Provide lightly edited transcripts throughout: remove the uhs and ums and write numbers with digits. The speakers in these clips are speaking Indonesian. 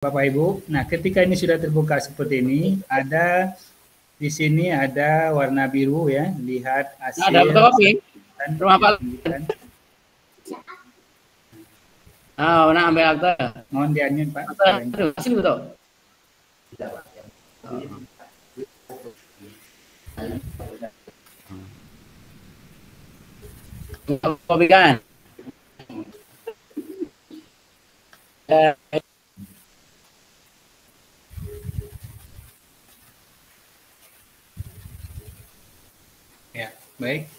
Bapak Ibu. Nah, ketika ini sudah terbuka seperti ini, ada di sini ada warna biru ya. Lihat hasil. Ada fotokopi. Rumah Pak. Ah, nak ambil akta. Mohon di-unmute Pak. Masih betul. Kopi kan? Ya, baik.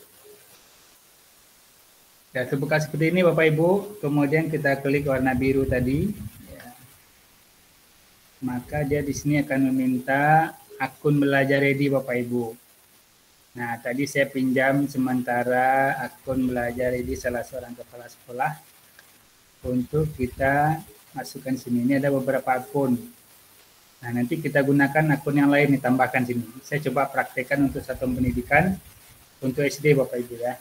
Ya, terbuka seperti ini Bapak Ibu. Kemudian kita klik warna biru tadi. Ya. Maka dia di sini akan meminta akun belajar ready Bapak Ibu. Nah, tadi saya pinjam sementara akun belajar ready salah seorang kepala sekolah untuk kita masukkan sini. Ini ada beberapa akun. Nah, nanti kita gunakan akun yang lain ditambahkan sini. Saya coba praktekkan untuk satuan pendidikan untuk SD Bapak Ibu ya.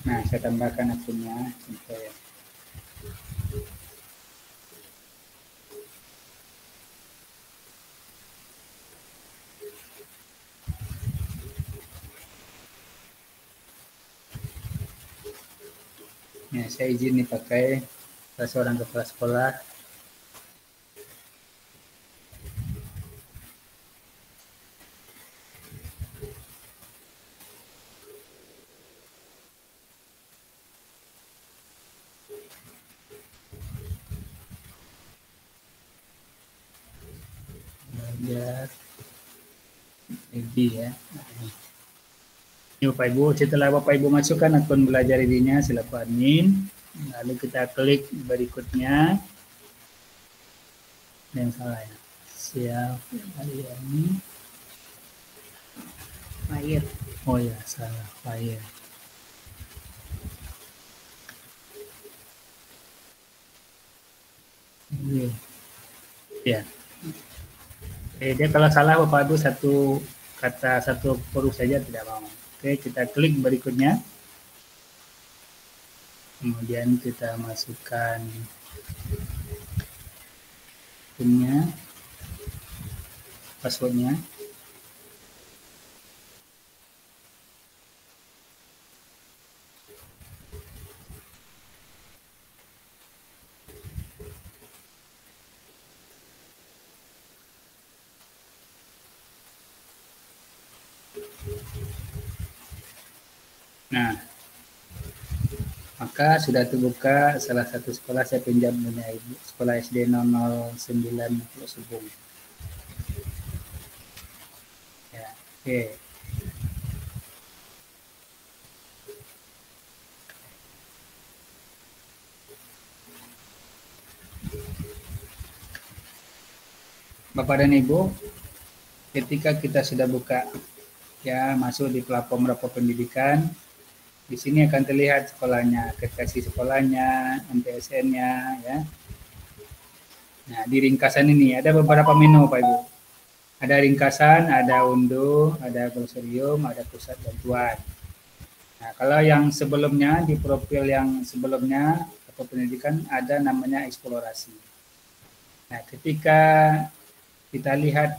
Nah, saya tambahkan akunnya sampai ya, saya izin dipakai seorang kepala sekolah. Belajar ready ya. Ini Bapak Ibu, setelah Bapak Ibu masukkan akun belajar ready-nya selaku admin, lalu kita klik berikutnya. Yang salah ya. Siap hari ini. Fire. Oh ya, salah fire. Ya. Dia kalau salah Bapak Ibu satu kata satu huruf saja tidak mau. Oke, kita klik berikutnya. Kemudian kita masukkan pinnya, passwordnya. Nah, maka sudah terbuka salah satu sekolah saya pinjam punya ibu, sekolah SD 009 Subung. Ya, oke. Bapak dan Ibu, ketika kita sudah buka ya masuk di platform rapor pendidikan, di sini akan terlihat sekolahnya, aplikasi sekolahnya, MTSN-nya ya. Nah, di ringkasan ini ada beberapa menu Pak Ibu. Ada ringkasan, ada unduh, ada glosarium, ada pusat bantuan. Nah, kalau yang sebelumnya di profil yang sebelumnya atau pendidikan ada namanya eksplorasi. Nah, ketika kita lihat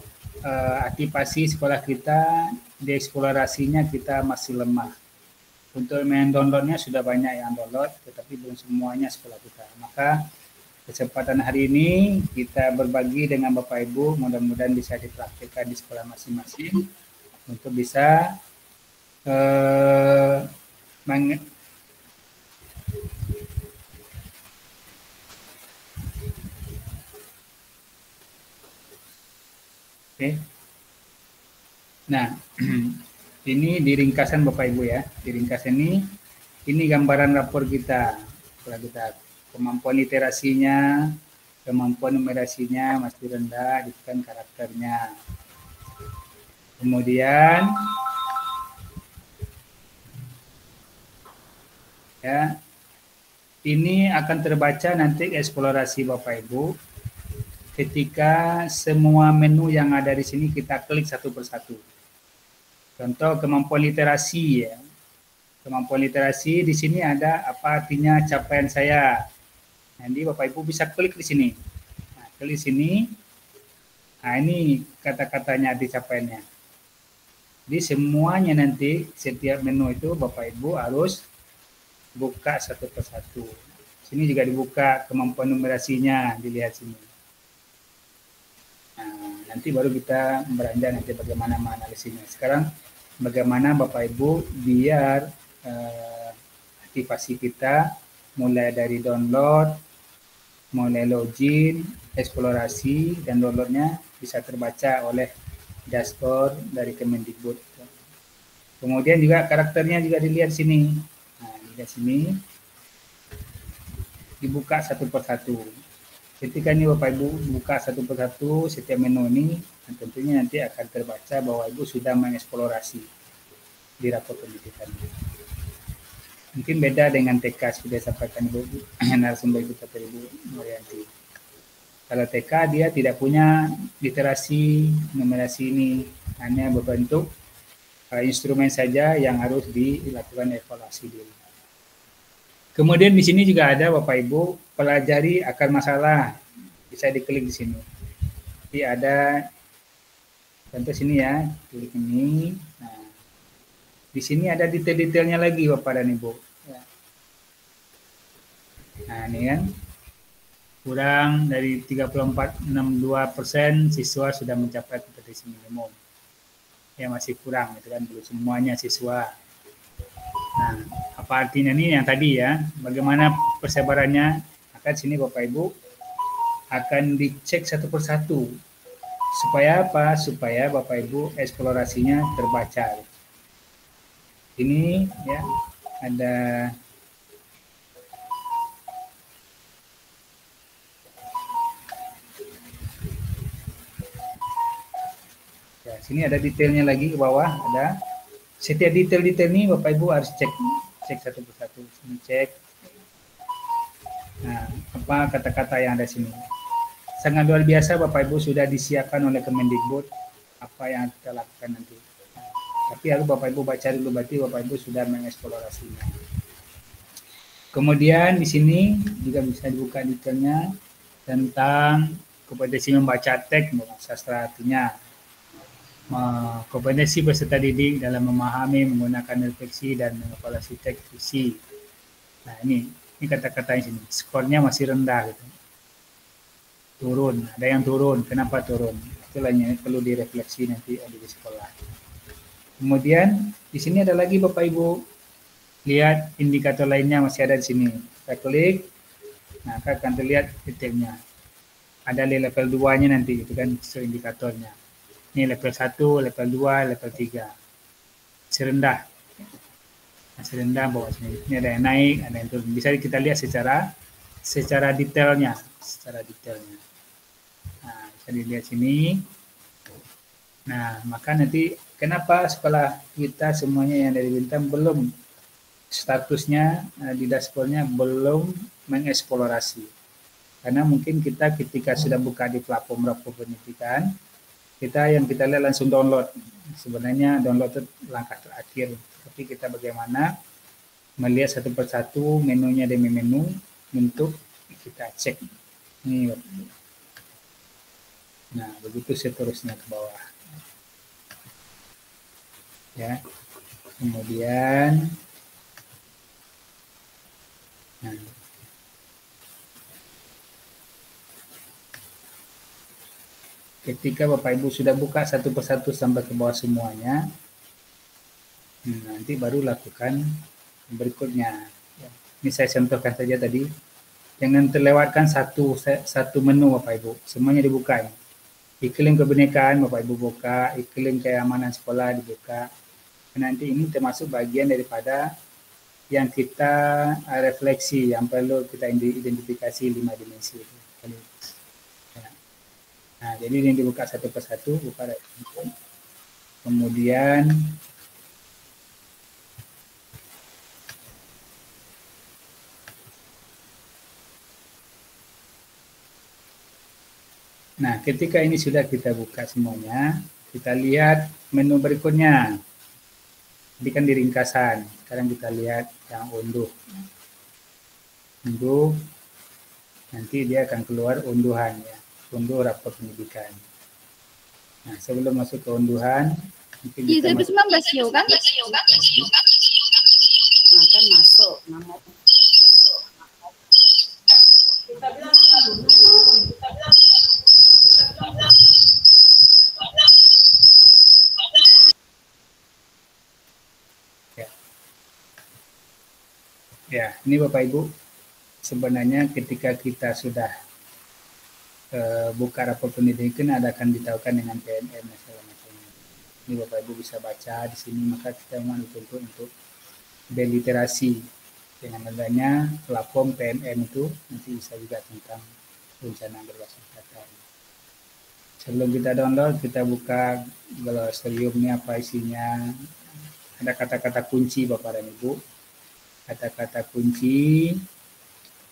aktivasi sekolah kita, di eksplorasinya kita masih lemah. Untuk main downloadnya sudah banyak yang download, tetapi belum semuanya sekolah kita. Maka kesempatan hari ini kita berbagi dengan Bapak Ibu, mudah-mudahan bisa dipraktikkan di sekolah masing-masing untuk bisa Nah, ini di ringkasan Bapak Ibu ya. Di ringkasan ini gambaran rapor kita. Setelah kita kemampuan literasinya, kemampuan numerasinya masih rendah, itu kan karakternya. Kemudian ya, ini akan terbaca nanti eksplorasi Bapak Ibu ketika semua menu yang ada di sini kita klik satu persatu. Contoh kemampuan literasi ya. Kemampuan literasi di sini ada apa artinya capaian saya. Jadi Bapak Ibu bisa klik di sini. Nah, klik sini. Nah, ini kata-katanya di capaiannya. Jadi semuanya nanti setiap menu itu Bapak Ibu harus buka satu persatu. Sini juga dibuka kemampuan numerasinya, dilihat sini. Nah, nanti baru kita beranjak nanti bagaimana menganalisisnya. Sekarang bagaimana Bapak Ibu biar aktivasi kita mulai dari download, mulai login, eksplorasi, dan downloadnya bisa terbaca oleh dashboard dari Kemendikbud. Kemudian juga karakternya juga dilihat sini. Nah, dilihat sini, dibuka satu persatu. Ketika ini Bapak Ibu buka satu persatu setiap menu ini, tentunya nanti akan terbaca bahwa Ibu sudah mengeksplorasi di rapor pendidikan. Mungkin beda dengan TK sudah sampaikan Ibu narasumber itu kata Ibu Marianti. Kalau TK dia tidak punya literasi numerasi ini, hanya berbentuk instrumen saja yang harus dilakukan evaluasi dulu. Kemudian di sini juga ada Bapak Ibu pelajari akar masalah, bisa diklik di sini. Jadi ada contoh sini ya, klik ini. Nah, di sini ada detail-detailnya lagi Bapak dan Ibu. Nah ini kan kurang dari 34,62% siswa sudah mencapai kompetensi minimum. Ya masih kurang, itu kan belum semuanya siswa. Nah, apa artinya nih yang tadi ya? Bagaimana persebarannya? Maka sini Bapak Ibu akan dicek satu persatu. Supaya apa? Supaya Bapak Ibu eksplorasinya terbaca. Ini ya ada ya, sini ada detailnya lagi ke bawah ada. Setiap detail-detail ini Bapak Ibu harus cek satu persatu. Sini cek. Nah, apa kata-kata yang ada sini? Sangat luar biasa Bapak Ibu sudah disiapkan oleh Kemendikbud apa yang kita lakukan nanti. Tapi harus Bapak Ibu baca dulu, berarti Bapak Ibu sudah mengeksplorasinya. Kemudian di sini juga bisa dibuka detailnya tentang kompetensi membaca teks sastra artinya. Kompetensi peserta didik dalam memahami, menggunakan refleksi dan mengevaluasi teks fiksi. Nah ini kata-katanya sini. Skornya masih rendah gitu. Turun, ada yang turun. Kenapa turun? Itulah yang perlu direfleksi nanti di sekolah. Kemudian di sini ada lagi Bapak Ibu. Lihat indikator lainnya masih ada di sini. Kita klik, nah akan terlihat detailnya. Ada di level 2-nya nanti, itu kan indikatornya. Ini level 1, level 2, level 3. Serendah. Masih rendah bawah sini. Ini ada yang naik, ada yang turun. Bisa kita lihat secara detailnya. Nah, bisa dilihat sini. Nah, maka nanti kenapa sekolah kita semuanya yang dari Bintang belum statusnya di dashboardnya belum mengeksplorasi. Karena mungkin kita ketika sudah buka di platform rapor pendidikan, kita lihat langsung download. Sebenarnya download itu langkah terakhir. Tapi kita bagaimana melihat satu persatu menunya demi menu untuk kita cek. Ini. Nah, begitu seterusnya ke bawah. Ya. Kemudian nah, ketika Bapak Ibu sudah buka satu persatu sampai ke bawah semuanya, nanti baru lakukan berikutnya. Ini saya contohkan saja tadi. Jangan terlewatkan satu menu Bapak Ibu. Semuanya dibuka. Iklim kebinekaan Bapak Ibu buka, iklim keamanan sekolah dibuka. Nanti ini termasuk bagian daripada yang kita refleksi, yang perlu kita identifikasi 5 dimensi. Nah, jadi ini dibuka satu persatu, buka kemudian nah, ketika ini sudah kita buka semuanya, kita lihat menu berikutnya. Jadi kan di ringkasan. Sekarang kita lihat yang unduh. Unduh, nanti dia akan keluar unduhan ya. Unduh rapor pendidikan. Nah, sebelum masuk ke unduhan, mungkin kita Iya, masuk. 19 yo kan? Nah, kan masuk nama. Ya. Ya, ini Bapak Ibu, sebenarnya ketika kita sudah buka rapor pendidikan akan ditahukan dengan PNM dan segala macamnya. Ini Bapak Ibu bisa baca di sini, maka kita memang dituntut untuk berliterasi dengan adanya platform PNM itu nanti bisa juga tentang rencana berbasis data. Sebelum kita download, kita buka glosariumnya apa isinya. Ada kata-kata kunci Bapak dan Ibu. Kata-kata kunci,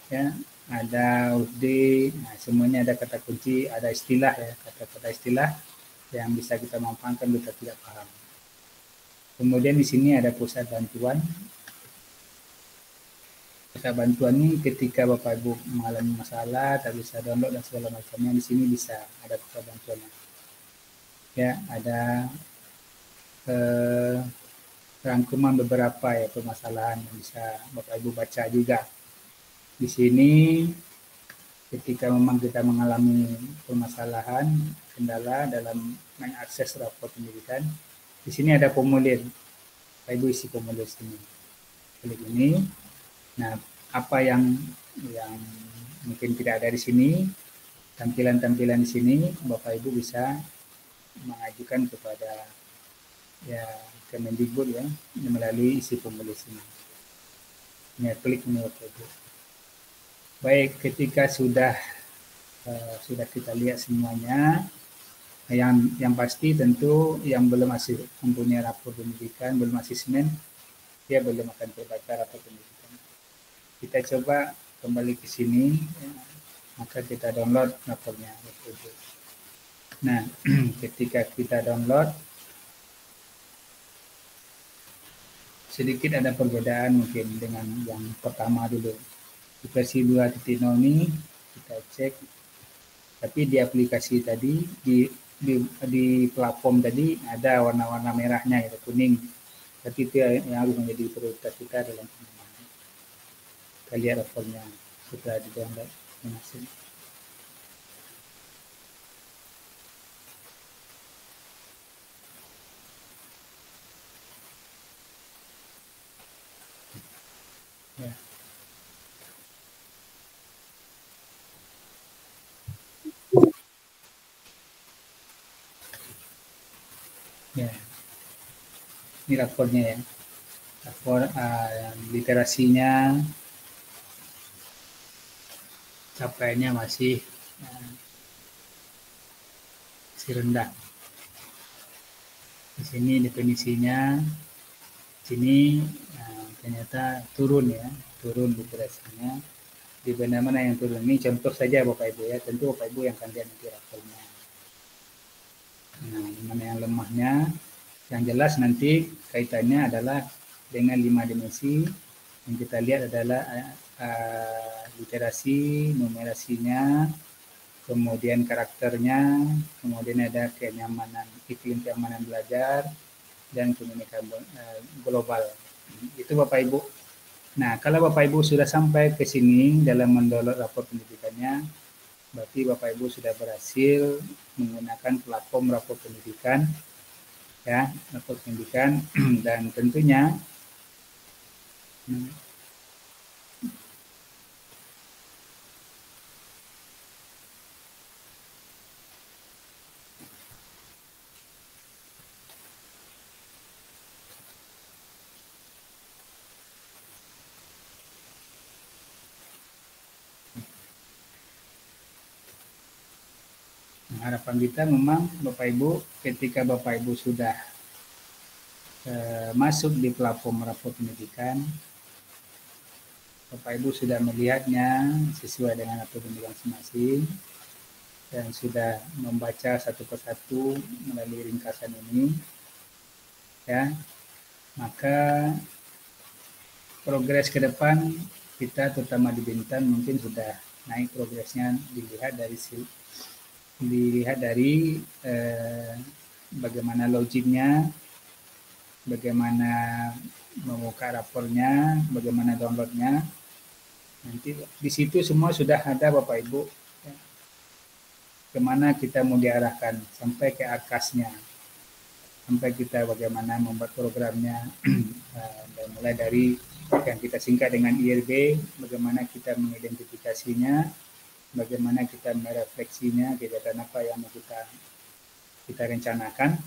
ya, ada UD, nah semuanya ada kata kunci, ada istilah ya, kata-kata istilah yang bisa kita manfaatkan kita tidak paham. Kemudian di sini ada pusat bantuan. Pusat bantuan ini ketika Bapak Ibu mengalami masalah, tak bisa download dan segala macamnya, di sini bisa ada pusat bantuannya. Ya, ada rangkuman beberapa ya permasalahan yang bisa Bapak Ibu baca juga. Di sini ketika memang kita mengalami permasalahan, kendala dalam mengakses rapor pendidikan, di sini ada formulir. Bapak Ibu isi formulir sini. Klik ini. Nah, apa yang mungkin tidak ada di sini, tampilan-tampilan di sini, Bapak Ibu bisa mengajukan kepada ya Kemendikbud ya melalui isi formulir sini. Ini klik ini Bapak Ibu. Baik, ketika sudah kita lihat semuanya, yang pasti tentu yang belum masih mempunyai rapor pendidikan, belum asesmen, dia belum akan terbaca rapor pendidikan. Kita coba kembali ke sini, ya, maka kita download rapornya. Nah, ketika kita download, sedikit ada perbedaan mungkin dengan yang pertama dulu. Di versi 2.0 ini kita cek, tapi di aplikasi tadi di platform tadi ada warna-warna merahnya itu kuning, tapi itu yang harus menjadi prioritas kita dalam pengembangan. Kita lihat rapornya setelah di download masing. Ya. Ya, ini rapornya ya. Rapor literasinya capaiannya masih rendah. Di sini definisinya, sini ternyata turun ya, turun literasinya. Di mana-mana yang turun ini contoh saja Bapak Ibu ya, tentu Bapak Ibu yang akan lihat nanti rapornya. Nah, mana yang lemahnya, yang jelas nanti kaitannya adalah dengan 5 dimensi. Yang kita lihat adalah literasi, numerasinya, kemudian karakternya, kemudian ada kenyamanan, iklim keamanan belajar, dan komunikasi global. Itu Bapak Ibu. Nah, kalau Bapak Ibu sudah sampai ke sini dalam mendownload rapor pendidikannya, berarti Bapak Ibu sudah berhasil menggunakan platform rapor pendidikan, ya, rapor pendidikan, dan tentunya harapan kita memang Bapak Ibu ketika Bapak Ibu sudah masuk di platform rapor pendidikan, Bapak Ibu sudah melihatnya sesuai dengan rapor pendidikan masing-masing dan sudah membaca satu persatu melalui ringkasan ini, ya. Maka progres ke depan kita terutama di Bintan mungkin sudah naik progresnya dilihat dari bagaimana logiknya, bagaimana membuka rapornya, bagaimana downloadnya. Nanti di situ semua sudah ada Bapak Ibu, ya, kemana kita mau diarahkan sampai ke akasnya, sampai kita bagaimana membuat programnya, dan mulai dari yang kita singkat dengan IRB, bagaimana kita mengidentifikasinya, bagaimana kita merefleksinya, kegiatan apa yang mau kita rencanakan.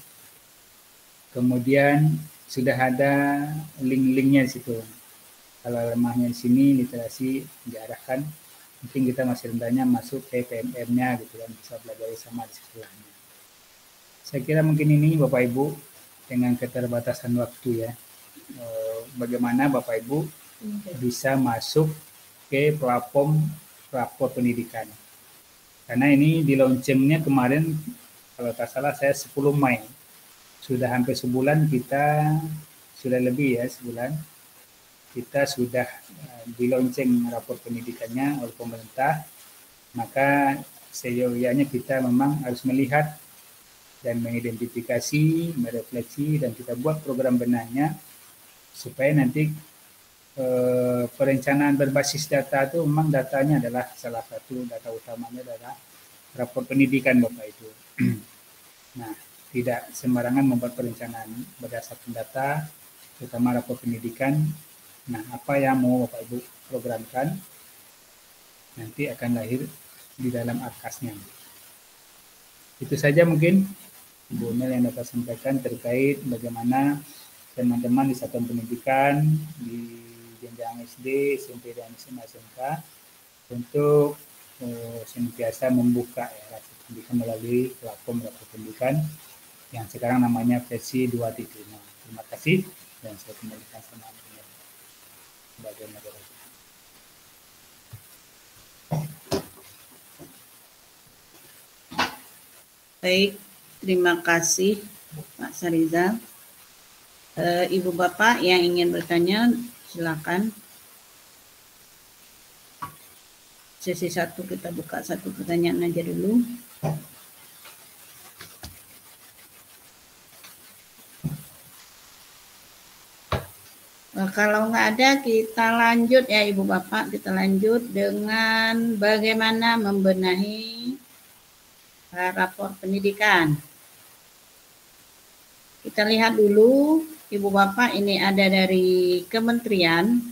Kemudian sudah ada link-linknya di situ. Kalau lemahnya di sini literasi diarahkan, mungkin kita masih rendahnya masuk ke PMM-nya gitu kan, bisa belajar sama di sekolahnya. Saya kira mungkin ini Bapak Ibu dengan keterbatasan waktu ya, bagaimana Bapak Ibu bisa masuk ke platform rapor pendidikan. Karena ini di launchingnya kemarin kalau tak salah saya 10 Mei. Sudah hampir sebulan kita, sudah lebih ya sebulan, kita sudah di launching rapor pendidikannya oleh pemerintah. Maka seyogyanya kita memang harus melihat dan mengidentifikasi, merefleksi, dan kita buat program benahnya supaya nanti perencanaan berbasis data itu memang datanya adalah salah satu data utamanya adalah rapor pendidikan Bapak Ibu. Nah, tidak sembarangan membuat perencanaan berdasarkan data, terutama rapor pendidikan. Nah, apa yang mau Bapak Ibu programkan nanti akan lahir di dalam arkasnya. Itu saja mungkin Ibu Mel yang dapat sampaikan terkait bagaimana teman-teman di satuan pendidikan di jenjang SD, SMP, dan SMA SMK untuk senantiasa membuka ya, rasa pendidikan melalui platform rapor pendidikan yang sekarang namanya versi 2.5. Terima kasih dan saya kembalikan sama sebagai moderator. Baik, terima kasih Pak Sarizal. Ibu Bapak yang ingin bertanya, silakan. Sesi 1 kita buka satu pertanyaan aja dulu. Kalau nggak ada, kita lanjut ya Ibu Bapak. Kita lanjut dengan bagaimana membenahi rapor pendidikan. Kita lihat dulu Ibu Bapak, ini ada dari kementerian.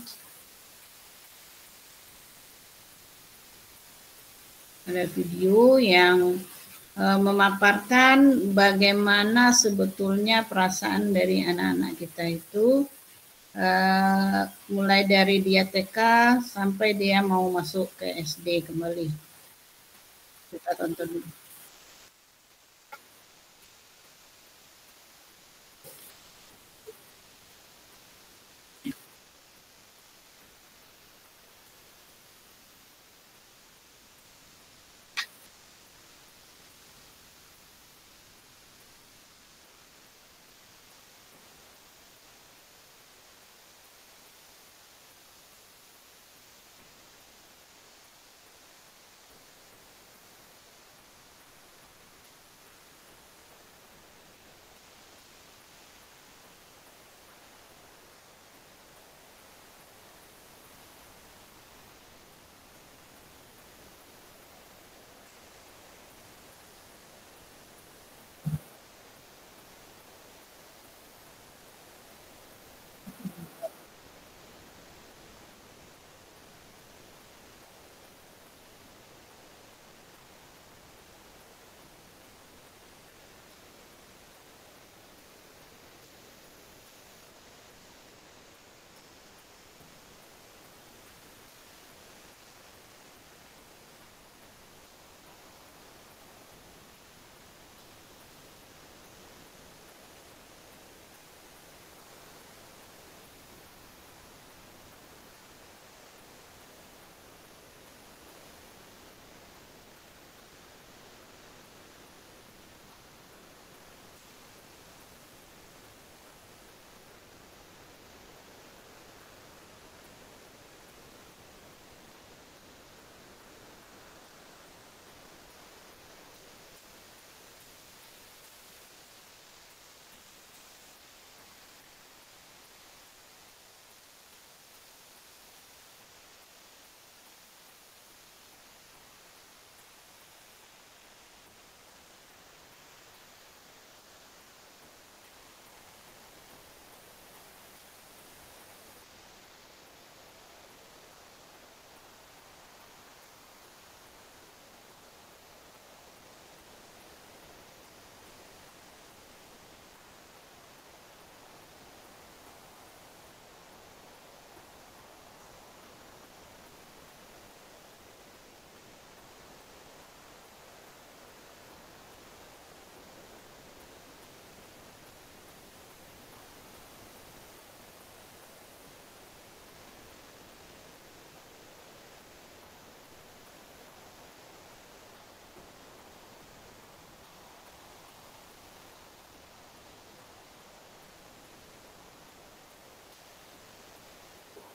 Ada video yang memaparkan bagaimana sebetulnya perasaan dari anak-anak kita itu mulai dari dia TK sampai dia mau masuk ke SD kembali. Kita tonton dulu.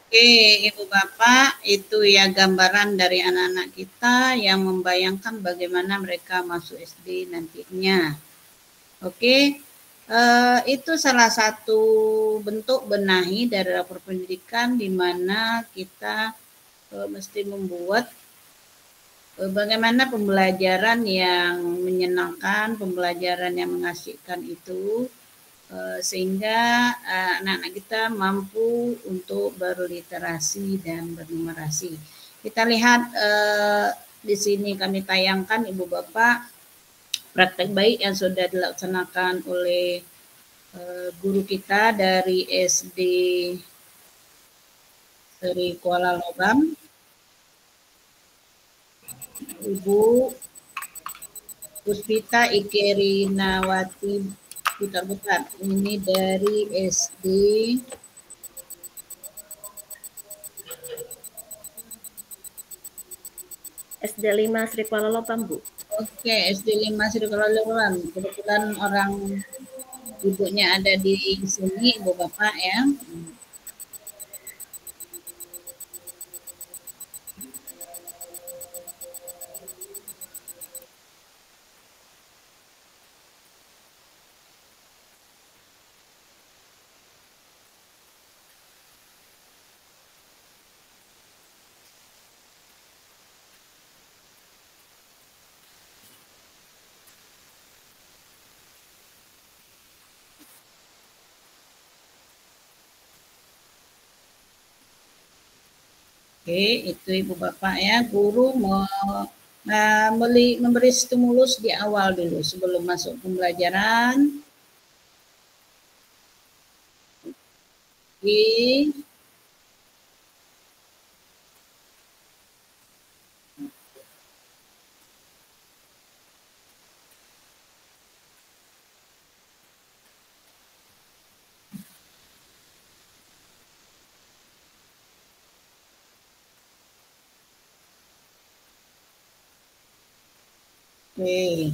Oke, Ibu Bapak, itu ya gambaran dari anak-anak kita yang membayangkan bagaimana mereka masuk SD nantinya. Oke, itu salah satu bentuk benahi dari rapor pendidikan di mana kita mesti membuat bagaimana pembelajaran yang menyenangkan, pembelajaran yang mengasihkan itu sehingga anak-anak kita mampu untuk berliterasi dan bernumerasi. Kita lihat di sini kami tayangkan Ibu Bapak praktek baik yang sudah dilaksanakan oleh guru kita dari SD Seri Kuala Lobam, Ibu Puspita Ikerinawati Butar-Butar. Ini dari SD SD 5 Sri Kuala Lopam, Bu. Oke, SD 5 Sri Kuala Lobam. Kebetulan orang ibunya ada di sini, Ibu Bapak ya. Oke, itu Ibu Bapak ya, guru memberi stimulus di awal dulu sebelum masuk pembelajaran. Oke. Oke.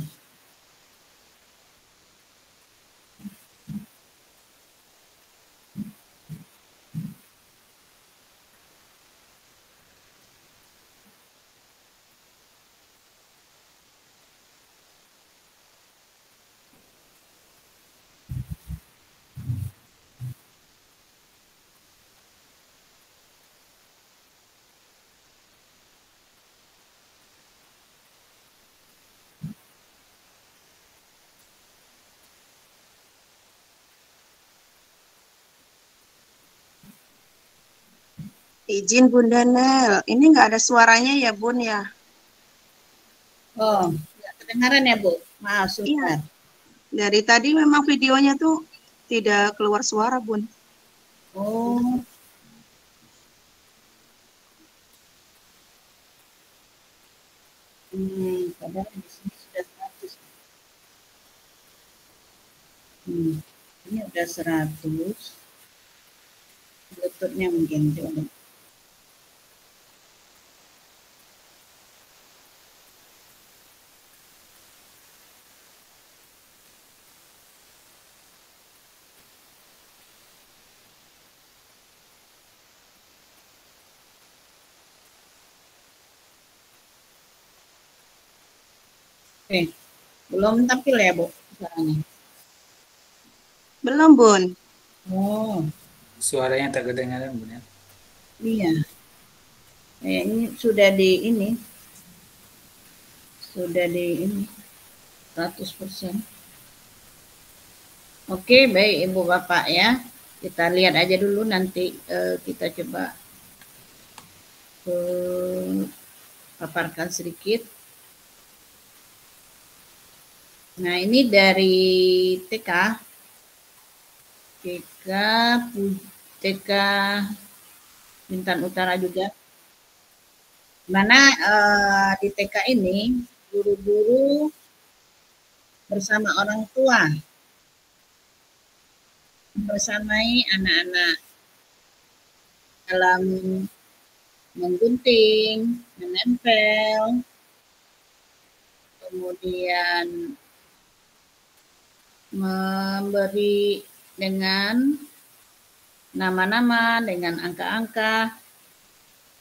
Izin Bunda Nel, ini nggak ada suaranya ya Bun ya? Oh, nggak kedengaran ya Bu? Maaf, Iya, sebentar. dari tadi memang videonya tuh tidak keluar suara Bun. Oh, padahal di sini sudah 100. Ini udah 100. Bluetooth-nya mungkin coba. Oke, belum tampil ya Bu suaranya? Belum Bun. Oh, Suaranya tak kedengaran, Bun ya. iya. Ini sudah di ini, sudah di ini 100%. Oke, baik Ibu Bapak ya. Kita lihat aja dulu nanti kita coba paparkan sedikit. Nah, ini dari TK. TK Bintan Utara juga. Mana di TK ini guru-guru bersama orang tua bersamai anak-anak dalam menggunting, menempel, kemudian memberi dengan nama-nama dengan angka-angka.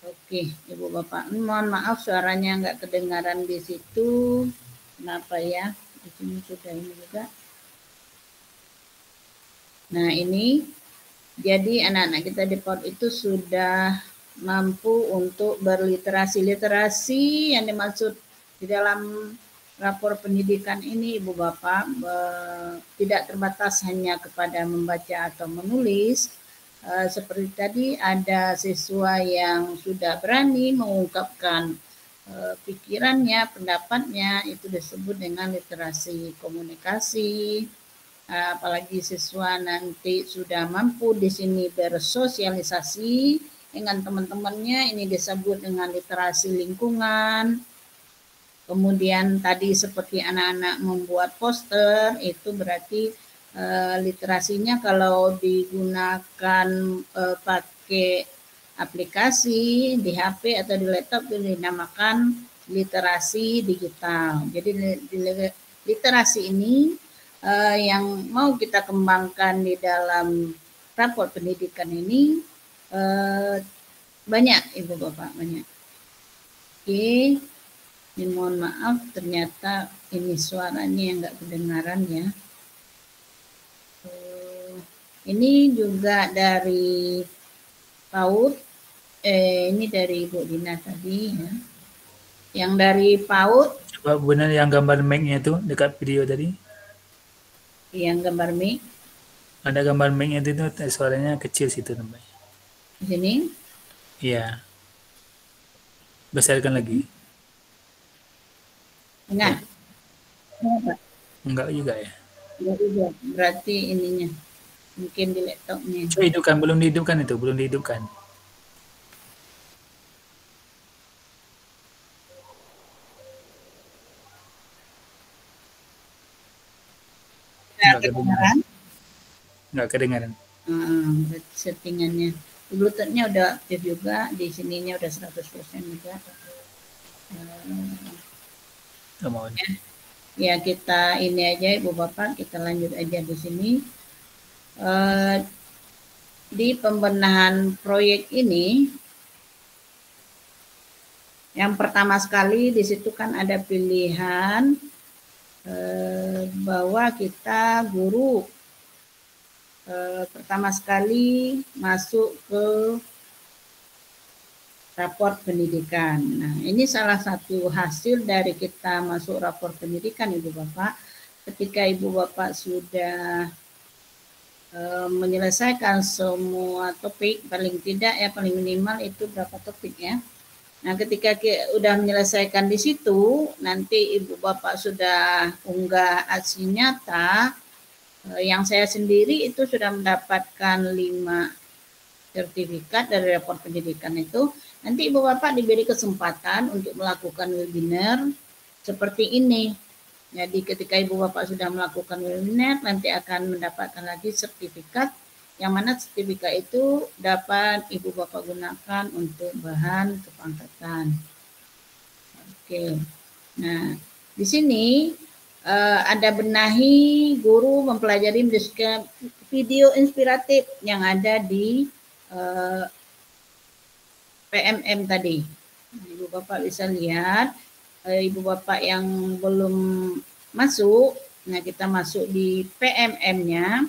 Oke, Ibu Bapak, mohon maaf suaranya nggak kedengaran di situ. Kenapa ya? Di sini sudah ini juga. Nah, ini jadi anak-anak kita di PAUD itu sudah mampu untuk berliterasi. Literasi yang dimaksud di dalam rapor pendidikan ini Ibu Bapak tidak terbatas hanya kepada membaca atau menulis. Seperti tadi ada siswa yang sudah berani mengungkapkan pikirannya, pendapatnya, itu disebut dengan literasi komunikasi. Apalagi siswa nanti sudah mampu di sini bersosialisasi dengan teman-temannya, ini disebut dengan literasi lingkungan. Kemudian tadi seperti anak-anak membuat poster, itu berarti literasinya kalau digunakan pakai aplikasi di HP atau di laptop itu dinamakan literasi digital. Jadi literasi ini yang mau kita kembangkan di dalam rapor pendidikan ini banyak Ibu Bapak, banyak. Oke, ini mohon maaf ternyata ini suaranya yang nggak kedengaran ya. Ini juga dari PAUD, ini dari Ibu Dina tadi ya. Yang dari PAUD. Coba benar yang gambar mic-nya itu dekat video tadi. Yang gambar mic. Ada gambar mic-nya itu suaranya kecil situ namanya. Di sini? Iya. Besarkan lagi. Enggak. Enggak juga ya. Enggak juga. Berarti ininya. Mungkin di laptopnya. Coba hidupkan, belum dihidupkan itu, belum dihidupkan. Enggak kedengaran. Enggak kedengaran. Settingannya. Bluetooth-nya udah aktif juga, di sininya udah 100% juga. Ya kita ini aja Ibu Bapak, kita lanjut aja di sini. Di pembenahan proyek ini, yang pertama sekali di situ kan ada pilihan bahwa kita guru pertama sekali masuk ke rapor pendidikan. Nah, ini salah satu hasil dari kita masuk rapor pendidikan Ibu Bapak. Ketika Ibu Bapak sudah menyelesaikan semua topik, paling tidak ya paling minimal itu berapa topik ya. Nah, ketika udah menyelesaikan di situ, nanti Ibu Bapak sudah unggah aksi nyata. Yang saya sendiri itu sudah mendapatkan 5 sertifikat dari rapor pendidikan itu. Nanti Ibu Bapak diberi kesempatan untuk melakukan webinar seperti ini. Jadi ketika Ibu Bapak sudah melakukan webinar, nanti akan mendapatkan lagi sertifikat, yang mana sertifikat itu dapat Ibu Bapak gunakan untuk bahan kepangkatan. Oke, nah di sini ada benahi guru mempelajari video inspiratif yang ada di PMM tadi. Ibu Bapak bisa lihat, Ibu Bapak yang belum masuk, nah kita masuk di PMM-nya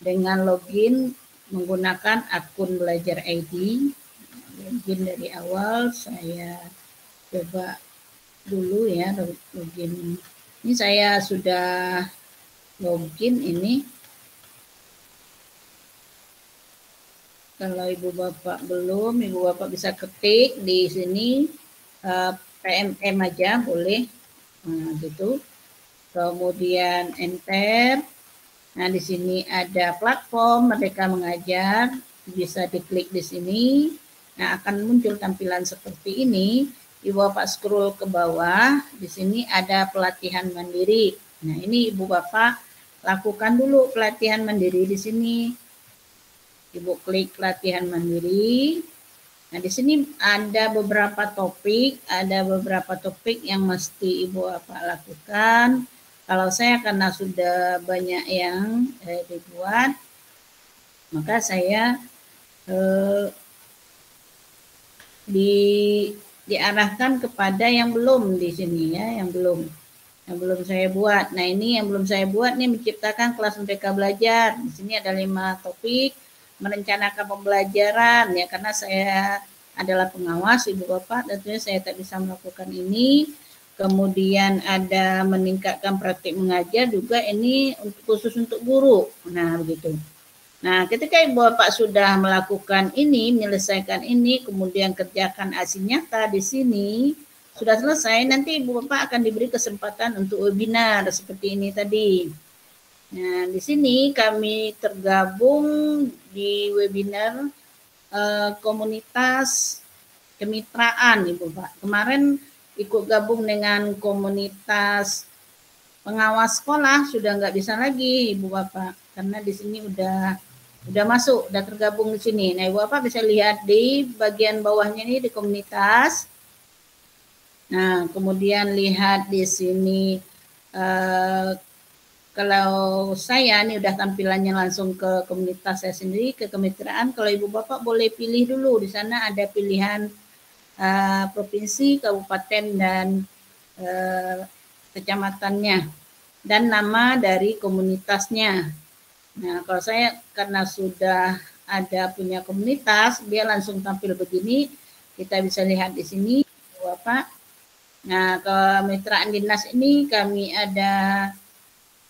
dengan login menggunakan akun Belajar ID. Login dari awal, saya coba dulu ya login. Ini saya sudah login ini. Kalau Ibu Bapak belum, Ibu Bapak bisa ketik di sini PMM aja boleh. Nah, gitu. Kemudian enter. Nah, di sini ada platform Merdeka Mengajar, bisa diklik di sini. Nah, akan muncul tampilan seperti ini. Ibu Bapak scroll ke bawah, di sini ada pelatihan mandiri. Nah, ini Ibu Bapak lakukan dulu pelatihan mandiri di sini. Ibu klik pelatihan mandiri. Nah, di sini ada beberapa topik, yang mesti Ibu Bapak lakukan. Kalau saya karena sudah banyak yang dibuat, Maka saya diarahkan kepada yang belum di sini ya, yang belum saya buat. Nah, ini yang belum saya buat nih, menciptakan kelas Merdeka Belajar. Di sini ada 5 topik, merencanakan pembelajaran ya, karena saya adalah pengawas Ibu Bapak, tentunya saya tak bisa melakukan ini. Kemudian ada meningkatkan praktik mengajar juga, ini khusus untuk guru. Nah, begitu. Nah, ketika Ibu Bapak sudah melakukan ini, menyelesaikan ini, kemudian kerjakan aksi nyata di sini, sudah selesai, nanti Ibu Bapak akan diberi kesempatan untuk webinar seperti ini tadi. Nah, di sini kami tergabung di webinar komunitas kemitraan Ibu Bapak. Kemarin ikut gabung dengan komunitas pengawas sekolah, sudah nggak bisa lagi Ibu Bapak, karena di sini udah masuk, udah tergabung di sini. Nah, Ibu Bapak bisa lihat di bagian bawahnya ini di komunitas. Nah, kemudian lihat di sini kalau saya ini udah tampilannya langsung ke komunitas saya sendiri, ke kemitraan. Kalau Ibu Bapak boleh pilih dulu, di sana ada pilihan provinsi, kabupaten, dan kecamatannya, dan nama dari komunitasnya. Nah, kalau saya karena sudah ada punya komunitas, dia langsung tampil begini. Kita bisa lihat di sini, Bapak. Nah, kemitraan dinas ini kami ada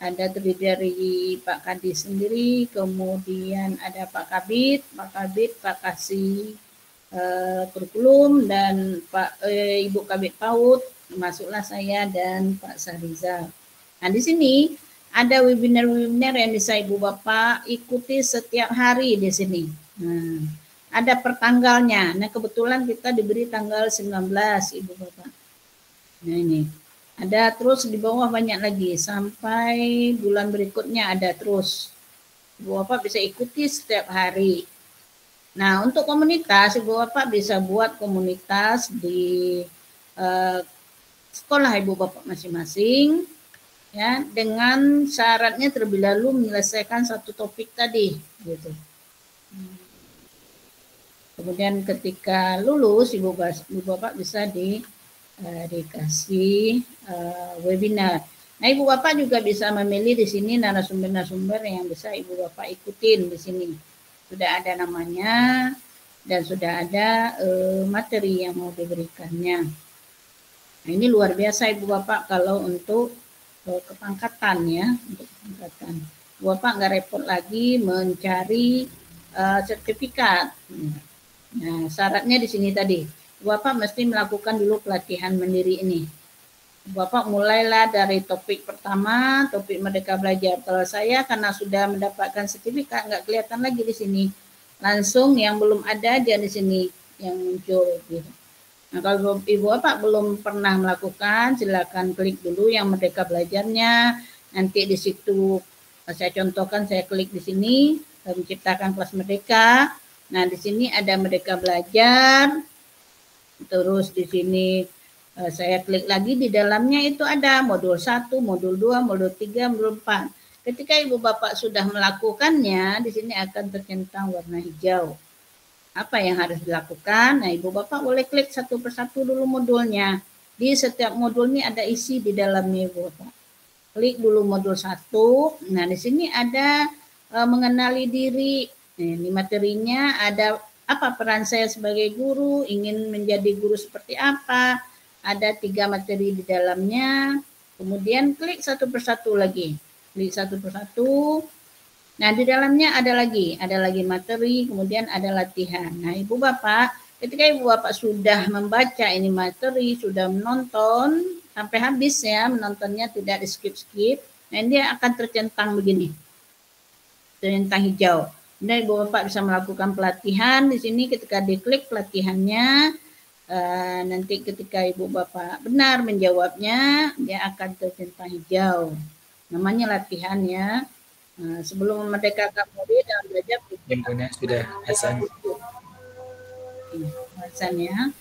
terdiri dari Pak Kadis sendiri, kemudian ada Pak Kabid, Pak Kasih kurikulum, dan Ibu Kabid PAUD, masuklah saya dan Pak Sarizal. Nah, di sini ada webinar-webinar yang bisa Ibu Bapak ikuti setiap hari di sini. Nah, ada pertanggalnya. Nah, kebetulan kita diberi tanggal 19 Ibu Bapak. Nah, ini ada terus di bawah banyak lagi sampai bulan berikutnya ada terus. Ibu Bapak bisa ikuti setiap hari. Nah, untuk komunitas, Ibu Bapak bisa buat komunitas di sekolah Ibu Bapak masing-masing, ya, dengan syaratnya terlebih dahulu menyelesaikan satu topik tadi, gitu. Kemudian ketika lulus, Ibu Bapak bisa dikasih webinar. Nah, Ibu Bapak juga bisa memilih di sini narasumber-narasumber yang bisa Ibu Bapak ikutin di sini. Sudah ada namanya dan sudah ada materi yang mau diberikannya. Nah, ini luar biasa Ibu Bapak kalau untuk kepangkatan ya, untuk kepangkatan. Ibu Bapak nggak repot lagi mencari sertifikat. Nah, syaratnya di sini tadi. Bapak mesti melakukan dulu pelatihan mandiri ini. Bapak mulailah dari topik pertama, topik Merdeka Belajar. Kalau saya karena sudah mendapatkan sertifikat, nggak kelihatan lagi di sini. Langsung yang belum ada aja di sini yang muncul. Gitu. Nah, kalau Ibu Bapak belum pernah melakukan, silakan klik dulu yang Merdeka Belajarnya. Nanti di situ saya contohkan, saya klik di sini, menciptakan kelas Merdeka. Nah, di sini ada Merdeka Belajar. Terus di sini saya klik lagi, di dalamnya itu ada modul 1, modul 2, modul 3, modul 4. Ketika Ibu Bapak sudah melakukannya, di sini akan tercentang warna hijau. Apa yang harus dilakukan? Nah, Ibu Bapak boleh klik satu persatu dulu modulnya. Di setiap modul ini ada isi di dalamnya Ibu Bapak. Klik dulu modul 1. Nah, di sini ada mengenali diri. Ini materinya ada apa peran saya sebagai guru, ingin menjadi guru seperti apa. Ada 3 materi di dalamnya. Kemudian klik satu persatu lagi. Klik satu persatu. Nah, di dalamnya ada lagi materi, kemudian ada latihan. Nah, Ibu Bapak, ketika Ibu Bapak sudah membaca ini materi, sudah menonton sampai habis ya, menontonnya tidak di skip-skip, nah dia akan tercentang begini. Tercentang hijau. Kemudian Ibu Bapak bisa melakukan pelatihan di sini. Ketika diklik pelatihannya, nanti ketika Ibu Bapak benar menjawabnya, dia akan tercentang hijau. Namanya latihan ya. Sebelum memerdekakan murid dalam belajar. Yang sudah azan. Azan ya.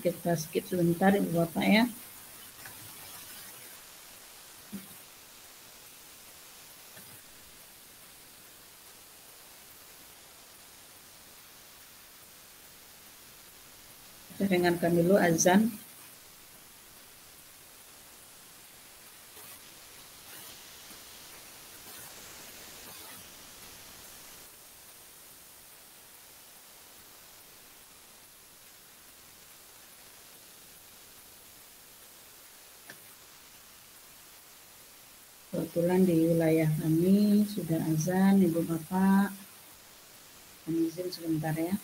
Kita skip sebentar Ibu Bapak ya. Saya dengarkan dulu azan. Kebetulan di wilayah kami sudah azan, Ibu Bapak. Kami izin sebentar ya.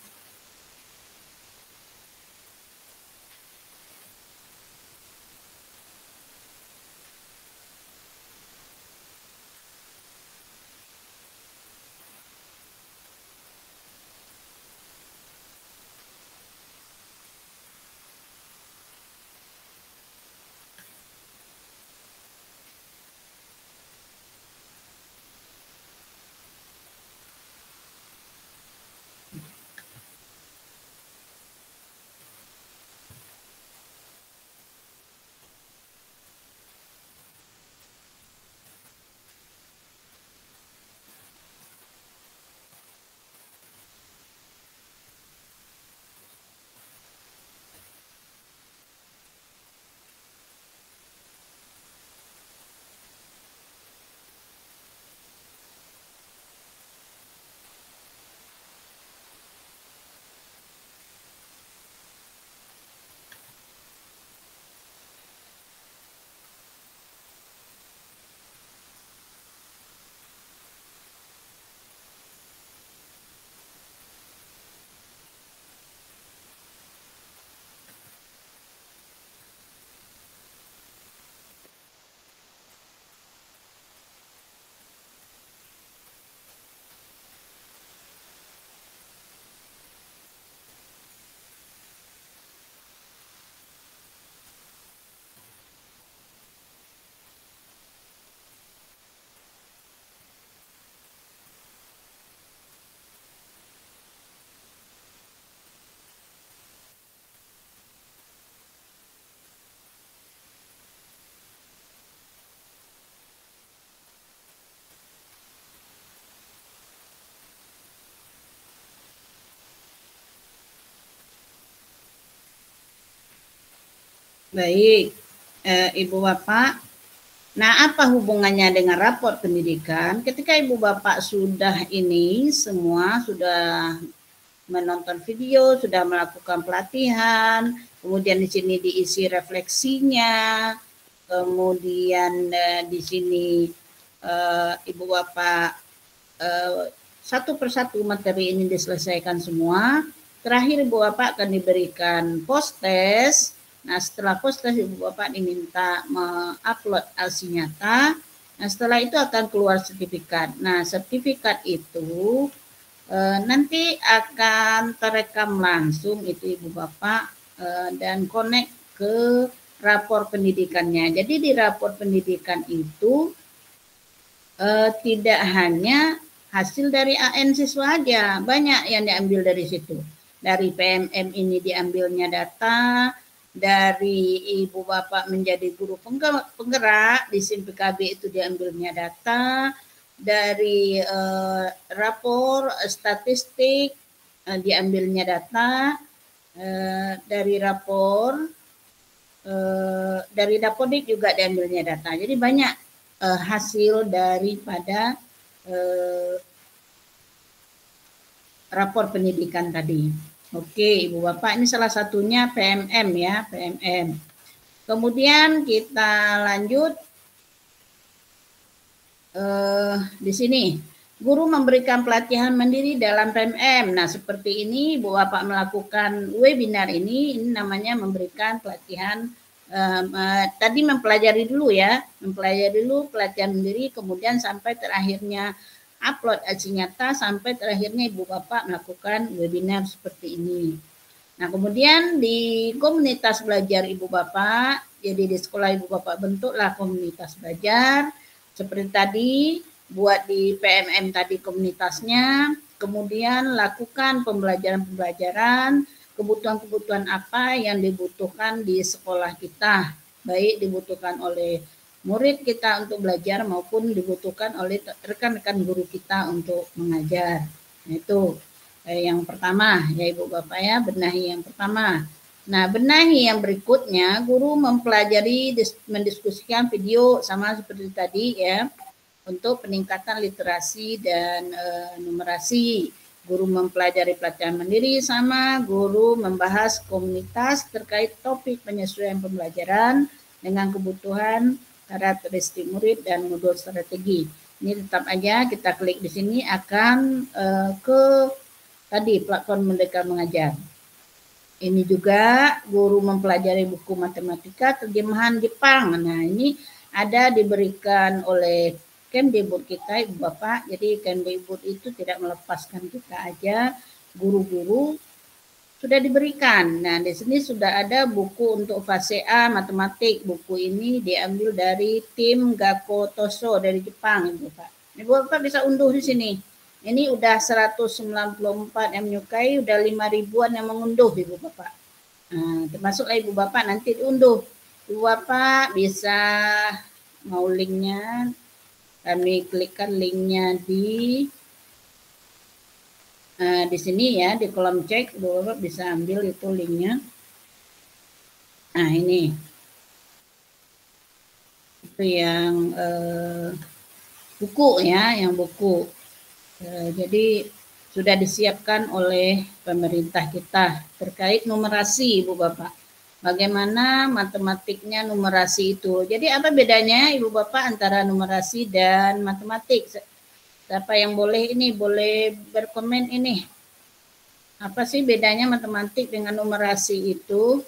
Baik, Ibu Bapak. Nah, apa hubungannya dengan rapor pendidikan? Ketika Ibu Bapak sudah ini semua sudah menonton video, sudah melakukan pelatihan, kemudian di sini diisi refleksinya, kemudian di sini Ibu Bapak satu persatu materi ini diselesaikan semua. Terakhir Ibu Bapak akan diberikan post test. Nah, setelah post test Ibu Bapak diminta mengupload hasil nyata. Nah, setelah itu akan keluar sertifikat. Nah, sertifikat itu nanti akan terekam langsung itu Ibu Bapak dan connect ke rapor pendidikannya. Jadi di rapor pendidikan itu tidak hanya hasil dari AN siswa aja, banyak yang diambil dari situ. Dari PMM ini diambilnya data, dari Ibu Bapak menjadi guru penggerak di SIM PKB itu diambilnya data, dari rapor statistik diambilnya data, dari rapor dari Dapodik juga diambilnya data. Jadi banyak hasil daripada rapor pendidikan tadi. Oke, Ibu Bapak, ini salah satunya PMM ya, PMM. Kemudian kita lanjut di sini. Guru memberikan pelatihan mandiri dalam PMM. Nah, seperti ini Ibu Bapak melakukan webinar ini namanya memberikan pelatihan tadi mempelajari dulu ya, mempelajari dulu pelatihan mandiri, kemudian sampai terakhirnya upload hasil nyata, sampai terakhirnya Ibu Bapak melakukan webinar seperti ini. Nah, kemudian di komunitas belajar Ibu Bapak, jadi di sekolah Ibu Bapak bentuklah komunitas belajar, seperti tadi, buat di PMM tadi komunitasnya, kemudian lakukan pembelajaran-pembelajaran, kebutuhan-kebutuhan apa yang dibutuhkan di sekolah kita, baik dibutuhkan oleh murid kita untuk belajar maupun dibutuhkan oleh rekan-rekan guru kita untuk mengajar. Nah, itu yang pertama ya Ibu Bapak ya, benahi yang pertama. Nah, benahi yang berikutnya, guru mempelajari, mendiskusikan video sama seperti tadi ya, untuk peningkatan literasi dan numerasi. Guru mempelajari pelatihan mandiri sama guru membahas komunitas terkait topik penyesuaian pembelajaran dengan kebutuhan karakteristik murid dan modul strategi. Ini tetap aja kita klik di sini akan ke tadi platform Merdeka Mengajar. Ini juga guru mempelajari buku matematika terjemahan Jepang. Nah, ini ada diberikan oleh Kemdikbud kita, Ibu Bapak. Jadi Kemdikbud itu tidak melepaskan kita aja, guru-guru sudah diberikan. Nah, di sini sudah ada buku untuk fase A matematik. Buku ini diambil dari tim Gakko Toso dari Jepang, Ibu Bapak. Ibu Bapak bisa unduh di sini. Ini udah 194 yang menyukai, udah 5.000-an yang mengunduh Ibu Bapak. Nah, termasuklah Ibu Bapak nanti diunduh. Ibu Bapak bisa mau linknya, kami klikkan linknya di sini ya, di kolom cek. Ibu Bapak bisa ambil itu linknya. Nah, ini itu yang buku ya, yang buku. Jadi sudah disiapkan oleh pemerintah kita terkait numerasi, Ibu Bapak. Bagaimana matematiknya numerasi itu. Jadi apa bedanya Ibu Bapak antara numerasi dan matematik? Siapa yang boleh ini, boleh berkomen ini. Apa sih bedanya matematik dengan numerasi itu?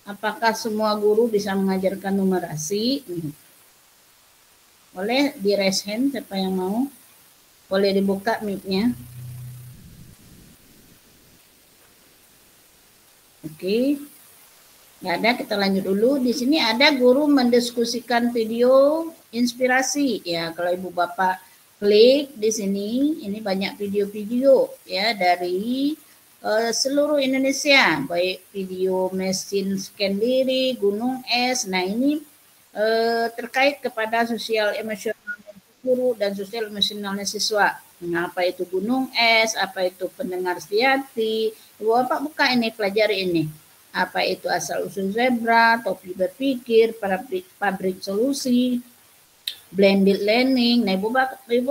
Apakah semua guru bisa mengajarkan numerasi? Boleh di raise hand siapa yang mau? Boleh dibuka mic-nya. Oke. Nggak ada, kita lanjut dulu. Di sini ada guru mendiskusikan video inspirasi. Ya, kalau Ibu Bapak klik di sini, ini banyak video-video ya dari seluruh Indonesia, baik video mesin scan diri, gunung es. Nah, ini terkait kepada sosial emosional guru dan sosial emosionalnya siswa. Nah, apa itu gunung es, apa itu pendengar sejati. Ibu Bapak buka ini, pelajari ini. Apa itu asal usul zebra, topi berpikir, pabrik solusi, blended learning. Nah, Ibu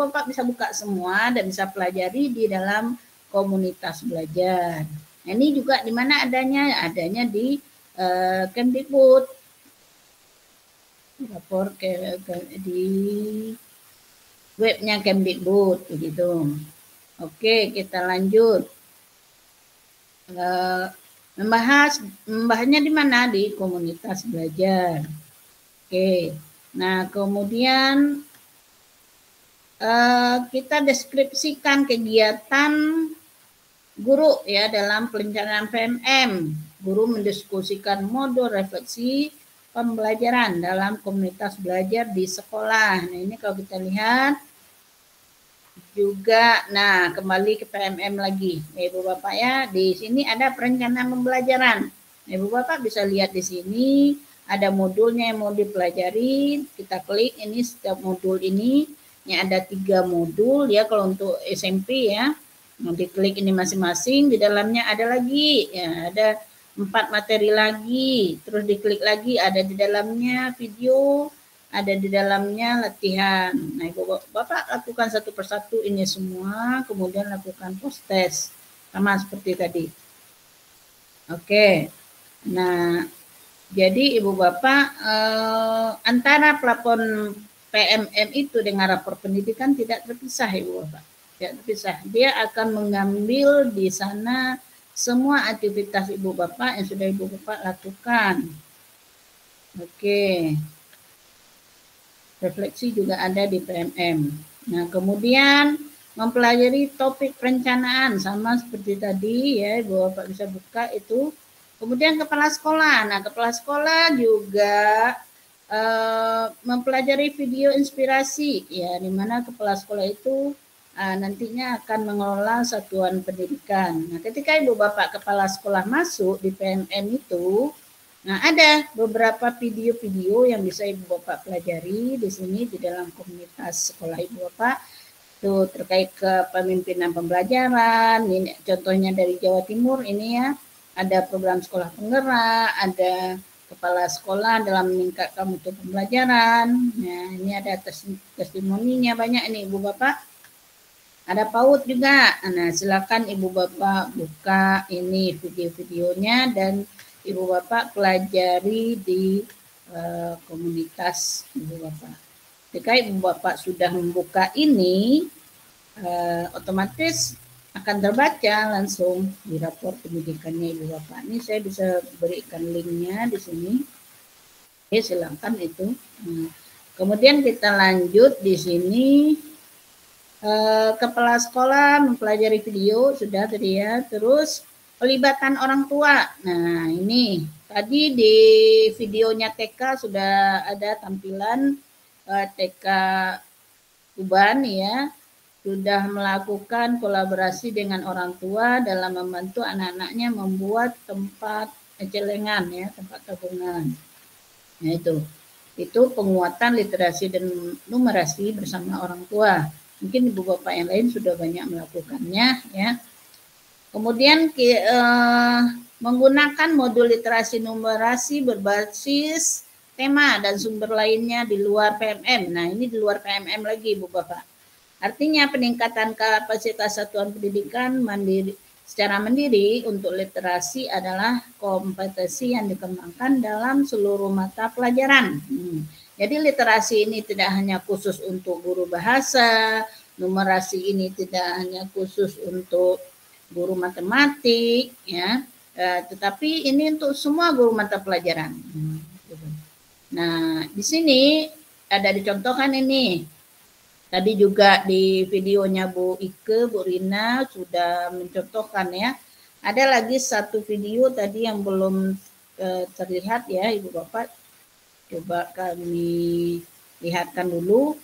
Bapak bisa buka semua dan bisa pelajari di dalam komunitas belajar. Nah, ini juga di mana adanya? Adanya di Kemdikbud. Lapor di webnya Kemdikbud begitu. Oke, kita lanjut. Membahasnya di mana? Di komunitas belajar. Oke. Nah, kemudian kita deskripsikan kegiatan guru ya dalam perencanaan PMM. Guru mendiskusikan modul refleksi pembelajaran dalam komunitas belajar di sekolah. Nah, ini kalau kita lihat juga, nah kembali ke PMM lagi, Ibu Bapak ya. Di sini ada perencanaan pembelajaran. Ibu Bapak bisa lihat di sini ada modulnya yang mau dipelajari. Kita klik ini, setiap modul ini ada 3 modul ya kalau untuk SMP ya. Mau diklik ini masing-masing, di dalamnya ada lagi ya, ada 4 materi lagi, terus diklik lagi ada di dalamnya video, ada di dalamnya latihan. Nah, Ibu Bapak lakukan satu persatu ini semua, kemudian lakukan post test sama seperti tadi. Oke. Nah, jadi Ibu Bapak antara plafon PMM itu dengan rapor pendidikan tidak terpisah, Ibu Bapak. Tidak terpisah. Dia akan mengambil di sana semua aktivitas Ibu Bapak yang sudah Ibu Bapak lakukan. Oke. Refleksi juga ada di PMM. Nah, kemudian mempelajari topik perencanaan sama seperti tadi ya, Ibu Bapak bisa buka itu. Kemudian kepala sekolah. Nah, kepala sekolah juga mempelajari video inspirasi ya, di mana kepala sekolah itu nantinya akan mengelola satuan pendidikan. Nah, ketika Ibu Bapak kepala sekolah masuk di PMM itu, nah ada beberapa video-video yang bisa Ibu Bapak pelajari di sini di dalam komunitas sekolah Ibu Bapak. Itu terkait kepemimpinan pembelajaran, ini contohnya dari Jawa Timur ini ya. ada program sekolah penggerak, ada kepala sekolah dalam meningkatkan mutu pembelajaran. Nah, ini ada testimoninya banyak ini Ibu Bapak. Ada PAUD juga. Nah, silakan Ibu Bapak buka ini video-videonya dan Ibu Bapak pelajari di komunitas Ibu Bapak. Jika Ibu Bapak sudah membuka ini, otomatis akan terbaca langsung di rapor pendidikannya Ibu Bapak. Ini saya bisa berikan linknya di sini. Oke, silakan itu. Kemudian kita lanjut di sini. Kepala sekolah mempelajari video sudah tadi ya. Terus pelibatan orang tua. Nah, ini tadi di videonya TK sudah ada tampilan TK Tuban ya. Sudah melakukan kolaborasi dengan orang tua dalam membantu anak-anaknya membuat tempat celengan ya, tempat tabungan. Nah, itu penguatan literasi dan numerasi bersama orang tua. Mungkin Ibu Bapak yang lain sudah banyak melakukannya ya. Kemudian menggunakan modul literasi numerasi berbasis tema dan sumber lainnya di luar PMM. Nah, ini di luar PMM lagi Ibu Bapak. Artinya peningkatan kapasitas satuan pendidikan secara mandiri untuk literasi adalah kompetensi yang dikembangkan dalam seluruh mata pelajaran. Jadi literasi ini tidak hanya khusus untuk guru bahasa, numerasi ini tidak hanya khusus untuk guru matematik, ya, tetapi ini untuk semua guru mata pelajaran. Nah, di sini ada dicontohkan ini. Tadi juga di videonya Bu Ike, Bu Rina sudah mencontohkan ya. Ada lagi satu video tadi yang belum terlihat ya Ibu Bapak. Coba kami lihatkan dulu.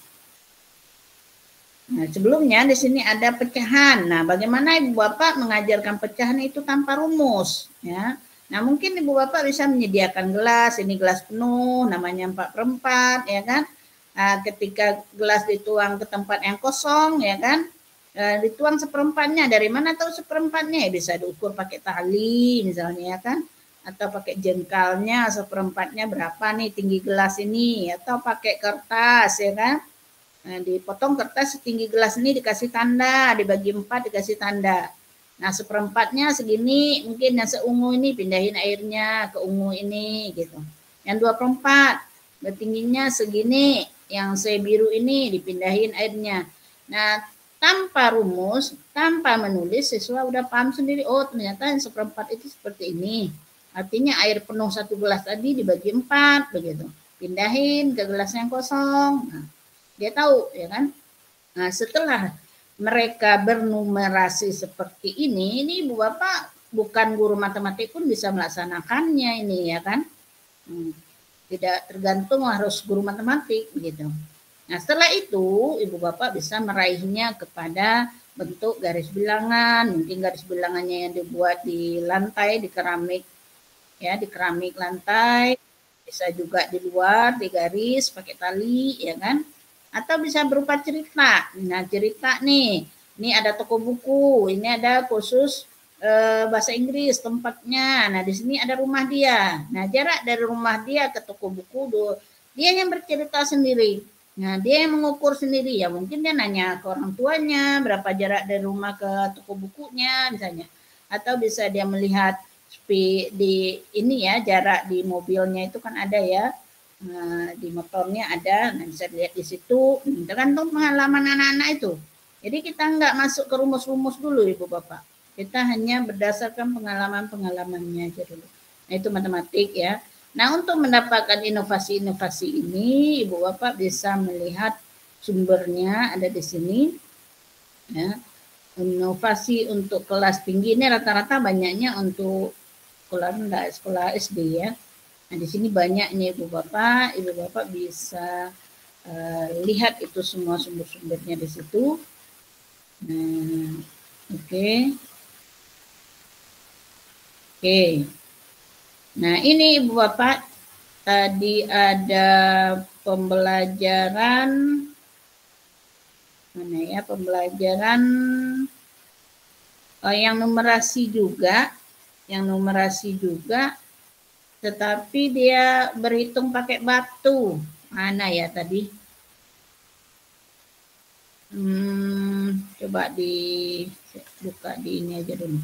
Nah, sebelumnya di sini ada pecahan. Nah, bagaimana Ibu Bapak mengajarkan pecahan itu tanpa rumus, ya? Nah, mungkin Ibu Bapak bisa menyediakan gelas. Ini gelas penuh, namanya 4/4, ya kan? Nah, ketika gelas dituang ke tempat yang kosong, ya kan? Dituang 1/4-nya. Dari mana tahu 1/4-nya? Ya, bisa diukur pakai tali, misalnya, ya kan? Atau pakai jengkalnya 1/4-nya berapa nih tinggi gelas ini, atau pakai kertas ya kan. Nah, dipotong kertas setinggi gelas ini dikasih tanda, dibagi 4 dikasih tanda. Nah, 1/4-nya segini, mungkin yang seungu ini pindahin airnya ke ungu ini gitu. Yang 2/4 tingginya segini, yang sebiru ini dipindahin airnya. Nah, tanpa rumus, tanpa menulis, siswa udah paham sendiri, oh ternyata yang 1/4 itu seperti ini. Artinya air penuh 1 gelas tadi dibagi 4 begitu. Pindahin ke gelas yang kosong. Nah, dia tahu ya kan. Nah, setelah mereka bernumerasi seperti ini Ibu Bapak bukan guru matematik pun bisa melaksanakannya ini ya kan. Tidak tergantung harus guru matematik begitu. Nah, setelah itu Ibu Bapak bisa meraihnya kepada bentuk garis bilangan, mungkin garis bilangannya yang dibuat di lantai, di keramik ya, di keramik lantai, bisa juga di luar, di garis pakai tali ya kan, atau bisa berupa cerita. Nah, cerita nih, ini ada toko buku, ini ada khusus bahasa Inggris tempatnya. Nah, di sini ada rumah dia. Nah, jarak dari rumah dia ke toko buku dia yang bercerita sendiri. Nah, dia yang mengukur sendiri ya. Mungkin dia nanya ke orang tuanya berapa jarak dari rumah ke toko bukunya misalnya. Atau bisa dia melihat di ini ya, jarak di mobilnya itu kan ada ya. Nah, di motornya ada. Nah, bisa dilihat di situ. Tergantung pengalaman anak-anak itu. Jadi kita nggak masuk ke rumus-rumus dulu Ibu Bapak. Kita hanya berdasarkan pengalaman-pengalamannya aja dulu. Nah, itu matematik ya. Nah, untuk mendapatkan inovasi-inovasi ini, Ibu Bapak bisa melihat sumbernya ada di sini. Ya. Inovasi untuk kelas tinggi ini rata-rata banyaknya untuk sekolah SD ya. Nah, di sini banyak nih Ibu Bapak bisa lihat itu semua sumber-sumbernya di situ. Nah, oke. Nah, ini Ibu Bapak tadi ada pembelajaran mana ya, pembelajaran yang numerasi juga yang numerasi juga, tetapi dia berhitung pakai batu. Mana ya tadi? Coba buka di ini aja dulu.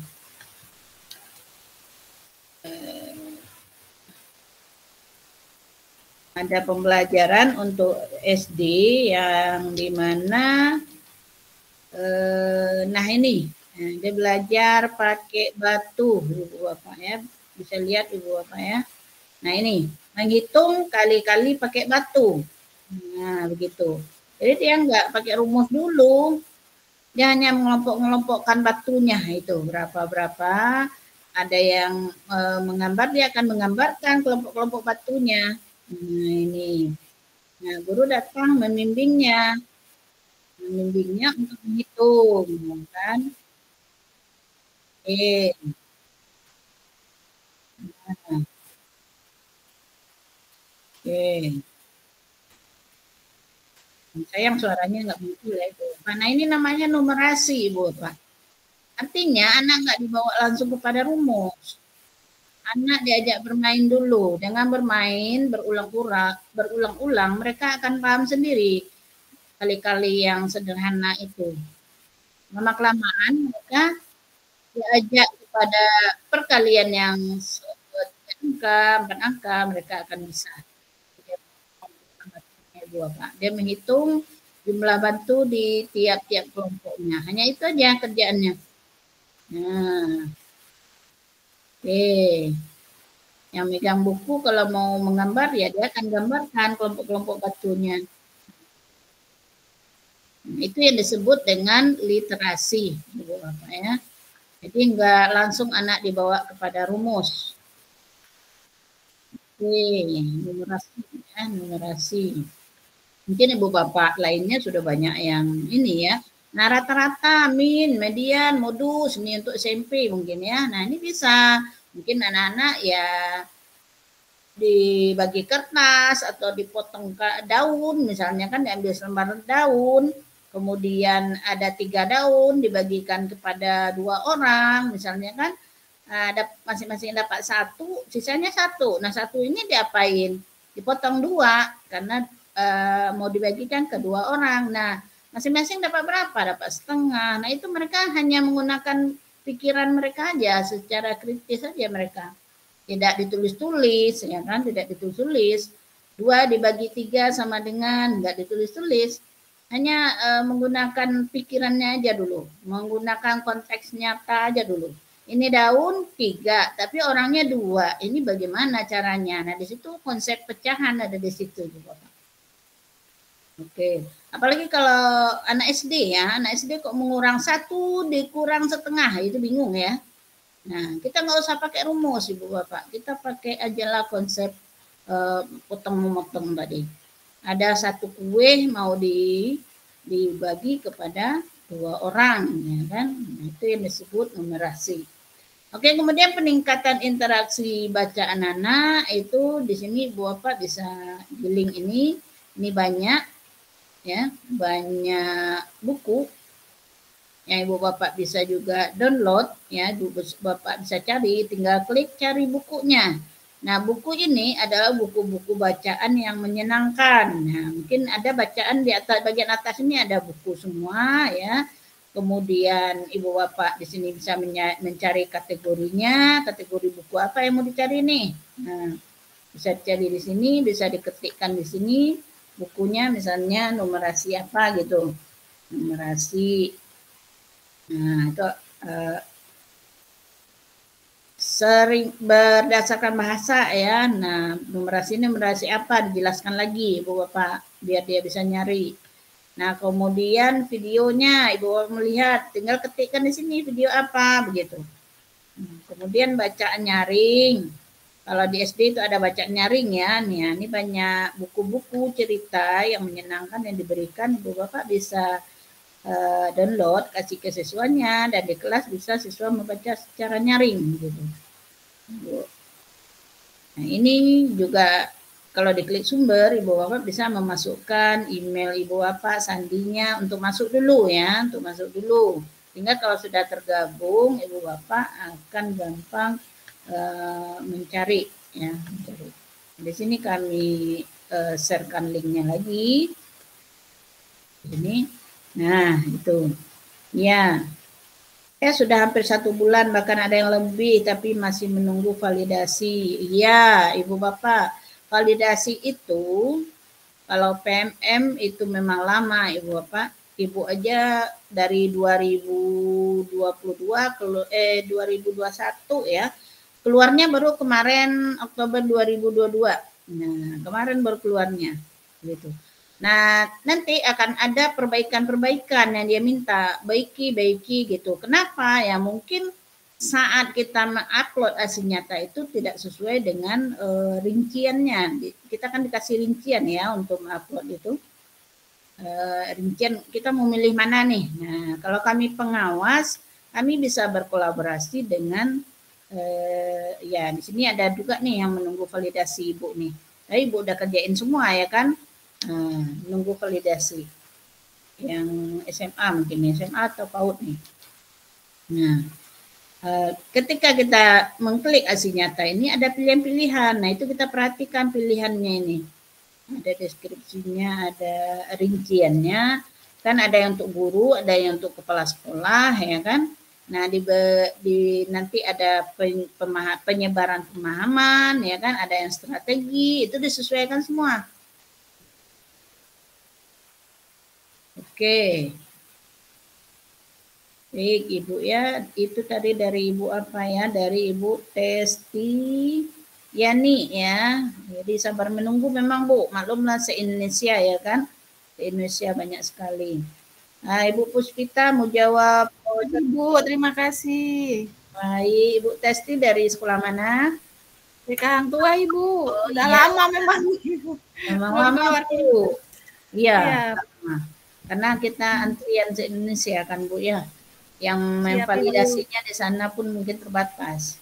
Ada pembelajaran untuk SD yang dimana nah ini dia belajar pakai batu, Ibu Bapak ya, bisa lihat Ibu Bapak ya. Nah ini menghitung kali-kali pakai batu. Nah begitu. Jadi dia nggak pakai rumus dulu, dia hanya mengelompok-ngelompokkan batunya itu berapa-berapa. Ada yang menggambar, dia akan menggambarkan kelompok-kelompok batunya. Nah ini, nah guru datang membimbingnya untuk menghitung, kan? Nah, oke. Sayang suaranya nggak muncul ya Ibu. Nah ini namanya numerasi Ibu Bapak. Artinya anak nggak dibawa langsung kepada rumus. Anak diajak bermain dulu. Dengan bermain berulang-ulang mereka akan paham sendiri kali-kali yang sederhana itu. Lama-kelamaan mereka diajak kepada perkalian yang 4 angka, mereka akan bisa. Dia menghitung jumlah batu di tiap-tiap kelompoknya. Hanya itu aja kerjaannya. Nah, oke. Yang megang buku kalau mau menggambar ya dia akan gambarkan kelompok-kelompok batunya. Nah, itu yang disebut dengan literasi, Ibu Bapak ya. Jadi enggak langsung anak dibawa kepada rumus. Oke, numerasi ya, numerasi. Mungkin Ibu Bapak lainnya sudah banyak yang ini ya. Nah rata-rata, min, median, modus, ini untuk SMP mungkin ya. Nah ini bisa, mungkin anak-anak ya dibagi kertas atau dipotong daun, misalnya kan diambil selembar daun, kemudian ada 3 daun dibagikan kepada 2 orang, misalnya kan ada masing-masing dapat 1, sisanya 1. Nah 1 ini diapain? Dipotong 2 karena mau dibagikan ke 2 orang. Nah masing-masing dapat berapa? Dapat setengah. Nah itu mereka hanya menggunakan pikiran mereka aja, secara kritis saja mereka. Tidak ditulis-tulis, ya kan? Tidak ditulis-tulis. 2 dibagi 3 sama dengan nggak ditulis-tulis. Hanya menggunakan pikirannya aja dulu, menggunakan konteks nyata aja dulu. Ini daun 3, tapi orangnya 2. Ini bagaimana caranya? Nah, di situ konsep pecahan ada di situ juga. Oke, apalagi kalau anak SD ya, anak SD kok mengurang 1 dikurang setengah, itu bingung ya. Nah, kita nggak usah pakai rumus Ibu Bapak, kita pakai aja lah konsep potong-memotong tadi. Ada 1 kue mau dibagi kepada 2 orang, ya kan? Nah, itu yang disebut numerasi. Oke, kemudian peningkatan interaksi bacaan anak itu di sini Ibu Bapak bisa di link ini banyak ya, banyak buku yang Ibu Bapak bisa juga download ya, Bapak bisa cari, tinggal klik cari bukunya. Nah, buku ini adalah buku-buku bacaan yang menyenangkan. Nah, mungkin ada bacaan di atas, bagian atas ini ada buku semua ya. Kemudian Ibu Bapak di sini bisa mencari kategorinya, kategori buku apa yang mau dicari nih. Nah, bisa dicari di sini, bisa diketikkan di sini bukunya, misalnya numerasi apa gitu. Numerasi. Nah, itu sering berdasarkan bahasa ya. Nah, numerasi ini numerasi apa dijelaskan lagi Ibu Bapak biar dia bisa nyari. Nah, kemudian videonya Ibu Bapak melihat, tinggal ketikkan di sini video apa begitu. Kemudian bacaan nyaring. Kalau di SD itu ada bacaan nyaring ya. Nih, ini banyak buku-buku cerita yang menyenangkan yang diberikan, Ibu Bapak bisa download, kasih ke siswanya, dan di kelas bisa siswa membaca secara nyaring gitu. Nah, ini juga kalau diklik sumber, Ibu Bapak bisa memasukkan email Ibu Bapak, sandinya untuk masuk dulu ya, untuk masuk dulu. Sehingga kalau sudah tergabung, Ibu Bapak akan gampang mencari ya, mencari. Di sini kami sharekan linknya lagi. Ini, nah itu, ya. Ya sudah hampir 1 bulan, bahkan ada yang lebih, tapi masih menunggu validasi. Iya, Ibu Bapak, validasi itu kalau PMM itu memang lama, Ibu Bapak. Ibu aja dari 2022 2021 ya. Keluarnya baru kemarin Oktober 2022. Nah, kemarin baru keluarnya gitu. Nah, nanti akan ada perbaikan-perbaikan yang dia minta, baiki gitu. Kenapa? Ya mungkin saat kita mengupload hasil nyata itu tidak sesuai dengan rinciannya. Kita kan dikasih rincian ya untuk mengupload itu. Rincian kita mau milih mana nih. Nah, kalau kami pengawas, kami bisa berkolaborasi dengan ya di sini ada juga nih yang menunggu validasi Ibu nih. Tapi Ibu udah kerjain semua ya kan? Nunggu validasi yang SMA mungkin SMA atau PAUD nih. Nah, ketika kita mengklik hasil nyata ini ada pilihan-pilihan. Nah, itu kita perhatikan pilihannya ini. Ada deskripsinya, ada rinciannya. Kan ada yang untuk guru, ada yang untuk kepala sekolah ya kan. Nah, nanti ada penyebaran pemahaman ya kan, ada yang strategi, itu disesuaikan semua. Oke. Baik Ibu ya, itu tadi dari Ibu apa ya? Dari Ibu Testi Yani ya. Jadi sabar menunggu memang Bu, maklumlah se-Indonesia ya kan. Se-Indonesia banyak sekali. Nah, Ibu Puspita mau jawab. Oh, Ibu, terima kasih. Baik, Ibu Testi dari sekolah mana? Di Karang Tua Ibu. Udah iya. lama memang. Memang lama Bu. Iya. Iya. Karena kita antrian se-Indonesia kan Bu ya. Yang memvalidasinya di sana pun mungkin terbatas.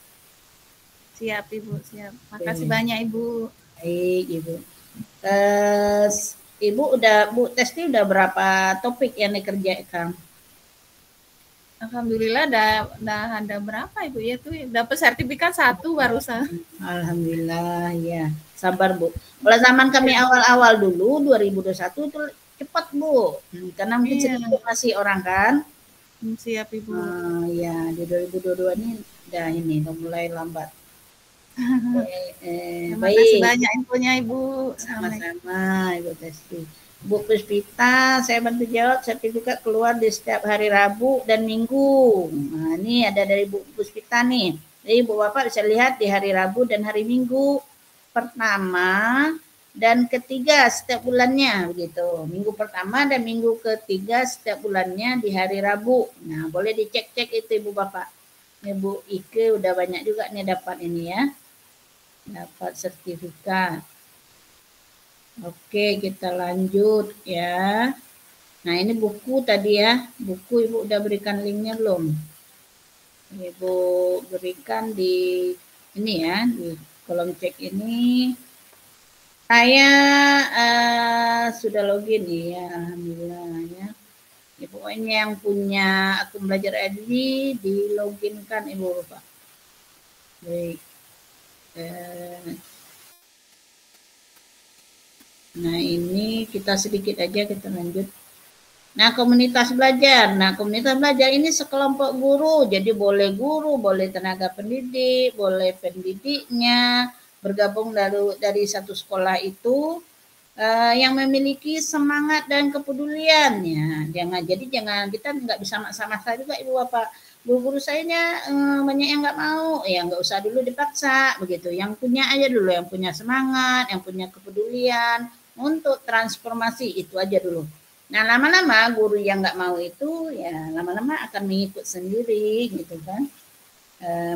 Siap Ibu, siap. Makasih banyak Ibu. Baik Ibu. Ibu Bu Testi udah berapa topik yang dikerjakan? Alhamdulillah udah ada berapa Ibu ya tuh dapat sertifikat 1 barusan. Alhamdulillah ya. Sabar Bu. Kalau zaman kami awal-awal dulu 2021 itu cepat Bu. Karena mungkin sedikit masih orang kan. Siap Ibu. Ya di 2022 ini udah mulai lambat. Terima kasih banyak infonya Ibu. Sama-sama Ibu Testi. Bu Puspita, saya bantu jawab, sertifikat keluar di setiap hari Rabu dan Minggu. Nah, ini ada dari Bu Puspita nih. Jadi Bu Bapak bisa lihat di hari Rabu dan hari Minggu pertama dan ketiga setiap bulannya begitu. Minggu pertama dan minggu ketiga setiap bulannya di hari Rabu. Nah, boleh dicek-cek itu Ibu Bapak. Ibu Ike udah banyak juga nih dapat ini ya. Dapat sertifikat. Oke, kita lanjut ya. Nah, ini buku tadi ya. Buku Ibu udah berikan linknya belum? Ibu berikan di ini ya, di kolom cek ini. Saya sudah login ya, alhamdulillah ya. Ya, pokoknya yang punya akun belajar ID di loginkan Ibu Bapak. Baik. Nah, ini kita sedikit aja kita lanjut. Nah, komunitas belajar. Nah, komunitas belajar ini sekelompok guru. Jadi boleh guru, boleh tenaga pendidik, boleh pendidiknya bergabung dari satu sekolah itu yang memiliki semangat dan kepedulian ya. Jangan kita nggak bisa maksa-maksa juga Ibu Bapak. Guru-guru saya banyak yang nggak mau, ya nggak usah dulu dipaksa begitu. Yang punya aja dulu, yang punya semangat, yang punya kepedulian untuk transformasi itu aja dulu. Nah, lama-lama guru yang nggak mau itu ya lama-lama akan mengikut sendiri gitu kan.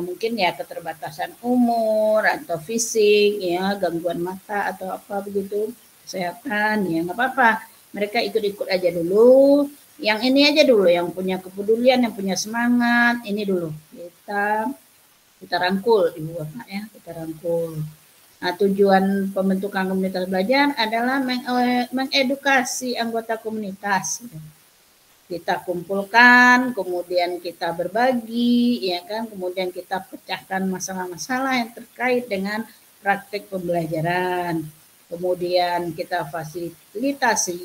Mungkin ya keterbatasan umur atau fisik ya, gangguan mata atau apa begitu, kesehatan ya nggak apa-apa. Mereka ikut-ikut aja dulu. Yang ini aja dulu, yang punya kepedulian, yang punya semangat, ini dulu kita rangkul Ibu Bapak ya, kita rangkul. Nah, tujuan pembentukan komunitas belajar adalah mengedukasi anggota komunitas. kita kumpulkan, kemudian kita berbagi, ya kan, kemudian kita pecahkan masalah-masalah yang terkait dengan praktik pembelajaran. Kemudian kita fasilitasi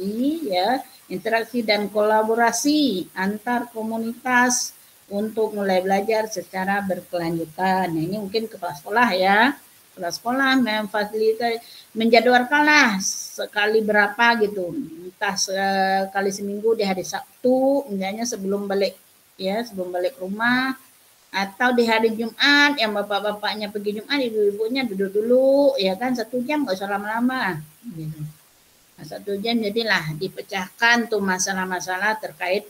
ya interaksi dan kolaborasi antar komunitas untuk mulai belajar secara berkelanjutan. Nah, ini mungkin kepala sekolah ya. Kepala sekolah memfasilitasi, menjadwalkanlah sekali berapa gitu. Entah sekali seminggu di hari Sabtu, misalnya sebelum balik ya, sebelum balik rumah, atau di hari Jumat yang bapak-bapaknya pergi Jumat, ibu-ibunya duduk dulu ya kan 1 jam, nggak usah lama-lama gitu. Nah, 1 jam jadilah dipecahkan tuh masalah-masalah terkait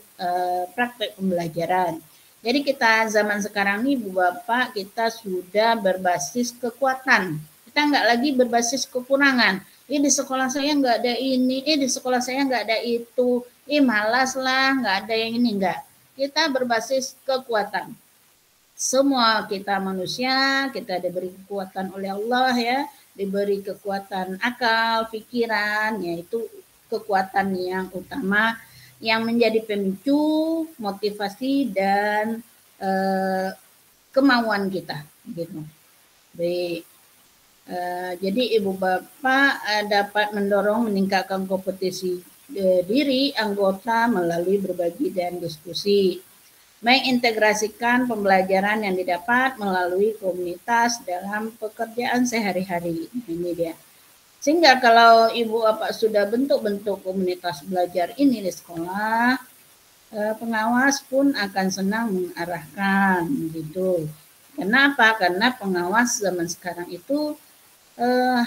praktek pembelajaran. Jadi kita zaman sekarang ini ibu bapak kita sudah berbasis kekuatan, kita nggak lagi berbasis kekurangan. Di sekolah saya nggak ada ini, di sekolah saya nggak ada itu, malas lah, nggak ada yang ini, nggak. Kita berbasis kekuatan. Semua kita manusia, kita diberi kekuatan oleh Allah ya, diberi kekuatan akal, pikiran, yaitu kekuatan yang utama yang menjadi pemicu, motivasi dan kemauan kita gitu. Baik. Jadi ibu bapak dapat mendorong meningkatkan kompetisi diri anggota melalui berbagi dan diskusi. Mengintegrasikan pembelajaran yang didapat melalui komunitas dalam pekerjaan sehari-hari. Ini dia. Sehingga kalau ibu bapak sudah bentuk-bentuk komunitas belajar ini di sekolah, pengawas pun akan senang mengarahkan gitu. Kenapa? Karena pengawas zaman sekarang itu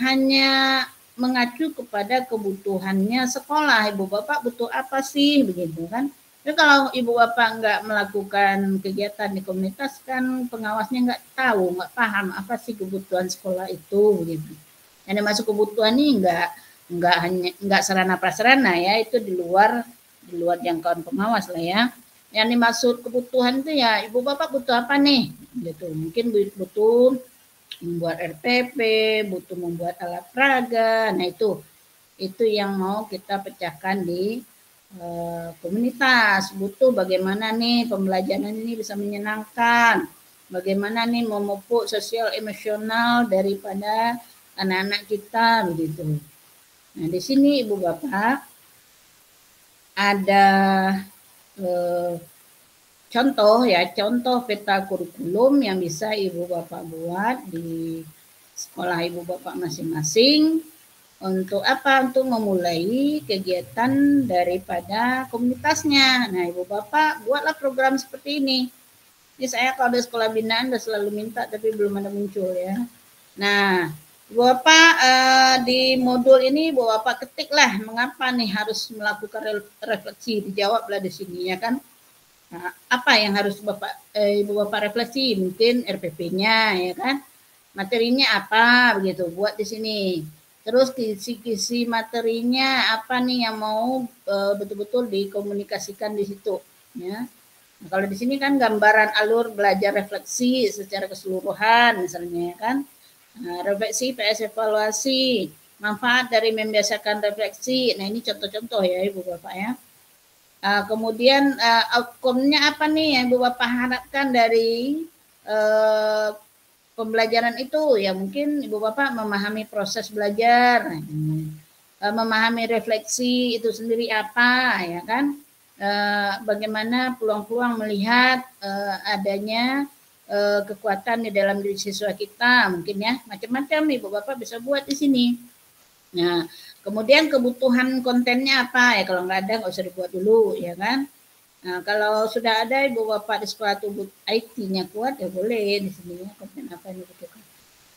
hanya mengacu kepada kebutuhannya sekolah. Ibu bapak butuh apa sih begitu kan? Tapi kalau ibu bapak nggak melakukan kegiatan di komunitas kan pengawasnya nggak tahu, nggak paham apa sih kebutuhan sekolah itu gitu. Yang dimaksud kebutuhan ini nggak sarana prasarana ya, itu di luar jangkauan pengawas lah ya. Yang dimaksud kebutuhan itu ya ibu bapak butuh apa nih gitu. Mungkin butuh membuat RPP, butuh membuat alat peraga. Nah itu yang mau kita pecahkan di komunitas. Butuh bagaimana nih pembelajaran ini bisa menyenangkan, bagaimana nih memupuk sosial emosional daripada anak-anak kita begitu. Nah di sini ibu bapak ada contoh peta kurikulum yang bisa ibu bapak buat di sekolah ibu bapak masing-masing. Untuk apa? Untuk memulai kegiatan daripada komunitasnya. Nah, ibu bapak buatlah program seperti ini. Ini saya kalau di sekolah binaan udah selalu minta tapi belum ada muncul ya. Nah, ibu bapak di modul ini ibu bapak ketiklah mengapa nih harus melakukan refleksi, dijawablah di sini ya kan. Nah, apa yang harus ibu bapak refleksi? Mungkin RPP-nya ya kan. Materinya apa begitu, buat di sini. Terus kisi-kisi materinya apa nih yang mau betul-betul dikomunikasikan di situ ya. Nah, kalau di sini kan gambaran alur belajar refleksi secara keseluruhan misalnya kan. Nah, refleksi PS evaluasi, manfaat dari membiasakan refleksi. Nah, ini contoh-contoh ya Ibu Bapak ya. Kemudian outcome-nya apa nih yang Ibu Bapak harapkan dari pembelajaran itu? Ya mungkin Ibu Bapak memahami proses belajar, memahami refleksi itu sendiri apa ya kan, bagaimana peluang-peluang melihat adanya kekuatan di dalam diri siswa kita, mungkin ya macam-macam Ibu Bapak bisa buat di sini. Nah kemudian kebutuhan kontennya apa ya, kalau nggak ada nggak usah dibuat dulu ya kan. Nah, kalau sudah ada Ibu Bapak di sekolah tubuh IT-nya kuat ya boleh di sini ya konten apa yang dibutuhkan.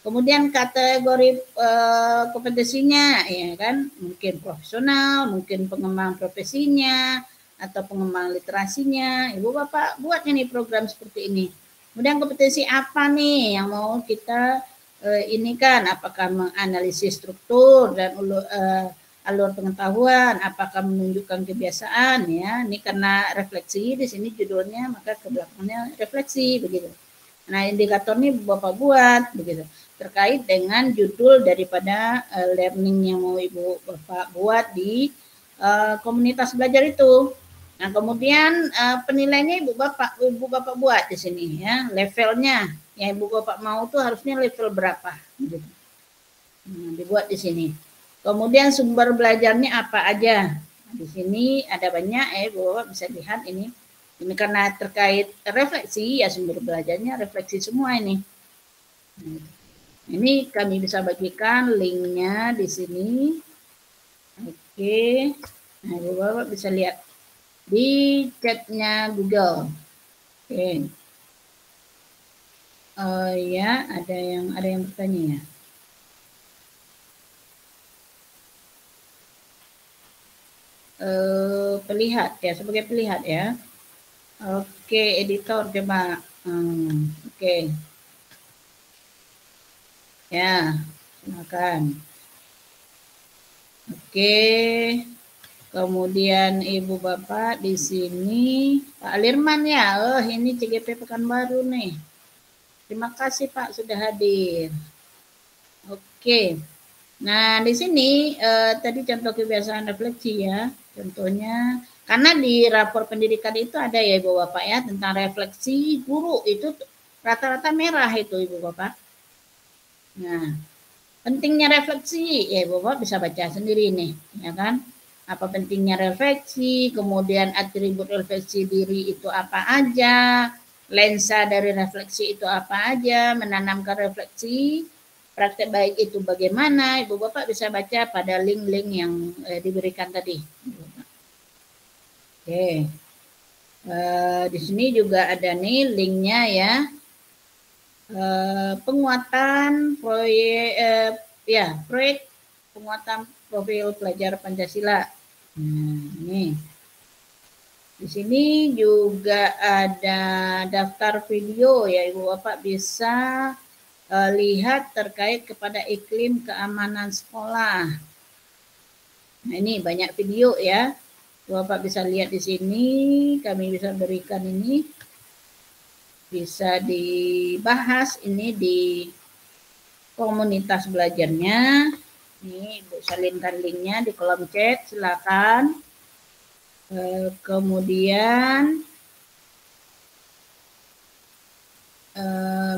Kemudian kategori kompetensinya ya kan, mungkin profesional, mungkin pengembangan profesinya atau pengembangan literasinya. Ibu Bapak buat ini program seperti ini. Kemudian kompetensi apa nih yang mau kita ini kan, apakah menganalisis struktur dan alur pengetahuan, apakah menunjukkan kebiasaan ya. Ini karena refleksi di sini judulnya, maka ke belakangnya refleksi begitu. Nah, indikator ini Bapak buat begitu terkait dengan judul daripada learning yang mau Ibu Bapak buat di komunitas belajar itu. Nah, kemudian penilaiannya Ibu Bapak buat di sini ya, levelnya yang Ibu Bapak mau tuh harusnya level berapa gitu. Dibuat di sini. Kemudian sumber belajarnya apa aja. Di sini ada banyak ya, Ibu Bapak bisa lihat ini. Ini karena terkait refleksi ya, sumber belajarnya refleksi semua ini. Ini kami bisa bagikan linknya di sini. Oke. Nah, Ibu Bapak bisa lihat di chatnya Google. Oke. Ya, ada yang bertanya ya. Pelihat ya, sebagai pelihat ya. Oke, editor coba. Oke. Ya, silakan. Oke. Kemudian Ibu Bapak di sini Pak Lirman ya. Ini CGP Pekanbaru nih. Terima kasih Pak sudah hadir. Oke. Nah, di sini tadi contoh kebiasaan refleksi ya. Contohnya karena di rapor pendidikan itu ada ya Ibu Bapak ya tentang refleksi guru itu rata-rata merah itu Ibu Bapak. Nah, pentingnya refleksi ya Ibu Bapak bisa baca sendiri nih, ya kan? Apa pentingnya refleksi, kemudian atribut refleksi diri itu apa aja, lensa dari refleksi itu apa aja, menanamkan refleksi, praktek baik itu bagaimana, Ibu Bapak bisa baca pada link-link yang diberikan tadi. Oke, di sini juga ada nih linknya ya, penguatan proyek penguatan profil pelajar Pancasila. Nah, ini di sini juga ada daftar video ya Ibu Bapak bisa lihat terkait kepada iklim keamanan sekolah. Nah, ini banyak video ya. Bapak bisa lihat di sini, kami bisa berikan ini. Bisa dibahas ini di komunitas belajarnya. Ini Ibu salinkan linknya di kolom chat, silakan. Kemudian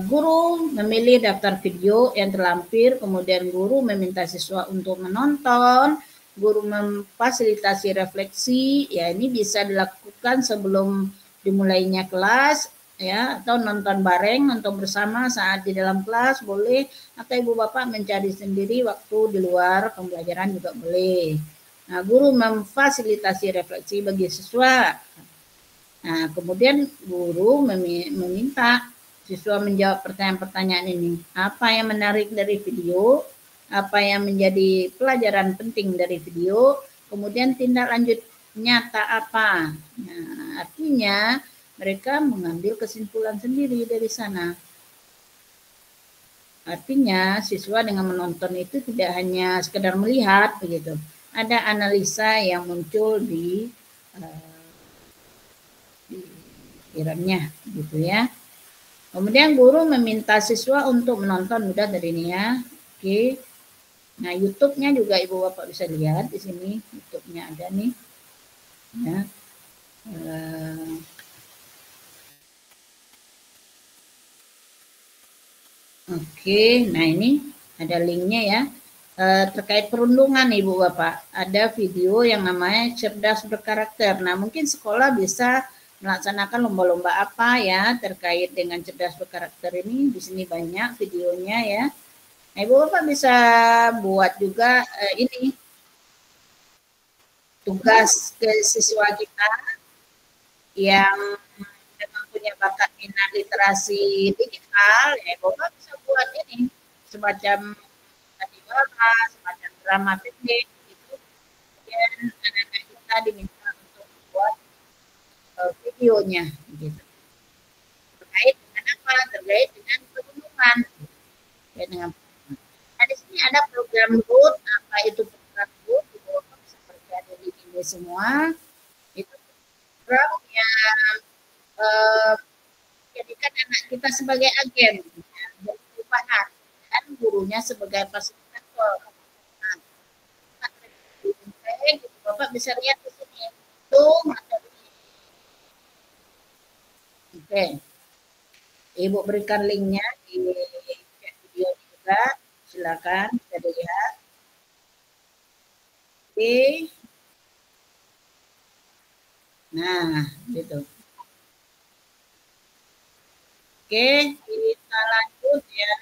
guru memilih daftar video yang terlampir, kemudian guru meminta siswa untuk menonton, guru memfasilitasi refleksi, ya ini bisa dilakukan sebelum dimulainya kelas, ya atau nonton bareng, nonton bersama saat di dalam kelas boleh, atau Ibu Bapak mencari sendiri waktu di luar pembelajaran juga boleh. Nah, guru memfasilitasi refleksi bagi siswa. Nah, kemudian guru meminta siswa menjawab pertanyaan-pertanyaan ini. Apa yang menarik dari video? Apa yang menjadi pelajaran penting dari video? Kemudian tindak lanjut nyata apa? Nah, artinya mereka mengambil kesimpulan sendiri dari sana. Artinya siswa dengan menonton itu tidak hanya sekedar melihat begitu. Ada analisa yang muncul di pikirannya gitu ya. Kemudian guru meminta siswa untuk menonton, mudah dari ini ya. Oke. Nah, YouTube-nya juga Ibu Bapak bisa lihat di sini. YouTube-nya ada nih. Ya. Oke, nah ini ada linknya ya. Terkait perundungan Ibu Bapak, ada video yang namanya cerdas berkarakter. Nah, mungkin sekolah bisa melaksanakan lomba-lomba apa ya terkait dengan cerdas berkarakter ini. Di sini banyak videonya ya. Nah, Ibu Bapak bisa buat juga ini tugas ke siswa kita yang memang punya bakat minat literasi digital, ya Ibu Bapak bisa buat ini semacam sandiwara, semacam drama pendek gitu. Kemudian anak-anak kita diminta untuk membuat videonya gitu. Terkait dengan apa? Terkait dengan perundungan. Terkait dengan perundungan. Nah, di sini ada program GOOD. Apa itu program GOOD? Ibu Bapak bisa berada di ini semua. Itu program yang jadikan anak kita sebagai agen ya, dari perubahan dan gurunya sebagai fasilitator. Nah, Bapak bisa lihat di sini itu materi Oke. Ibu berikan linknya di chat video juga. Silakan bisa dilihat. Oke. Nah, gitu. Oke, kita lanjut ya.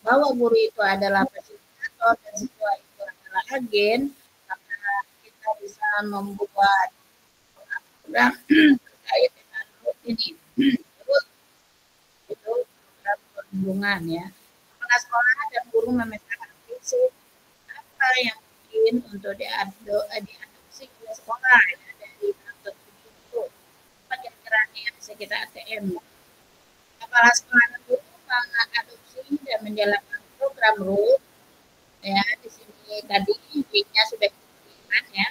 Bahwa guru itu adalah fasilitator dan siswa itu adalah agen, maka kita bisa membuat program terkait dengan ini. Terus itu program perlindungan ya. Kepala sekolah dan guru memetakan prinsip apa yang mungkin untuk diadopsi oleh sekolah ya, dari bentuk itu. Apa kira-kira yang bisa kita ATM? Kepala sekolah dan guru mengadopsi dan menjalankan program RUT ya. Di sini tadi linknya sudah diberikan ya.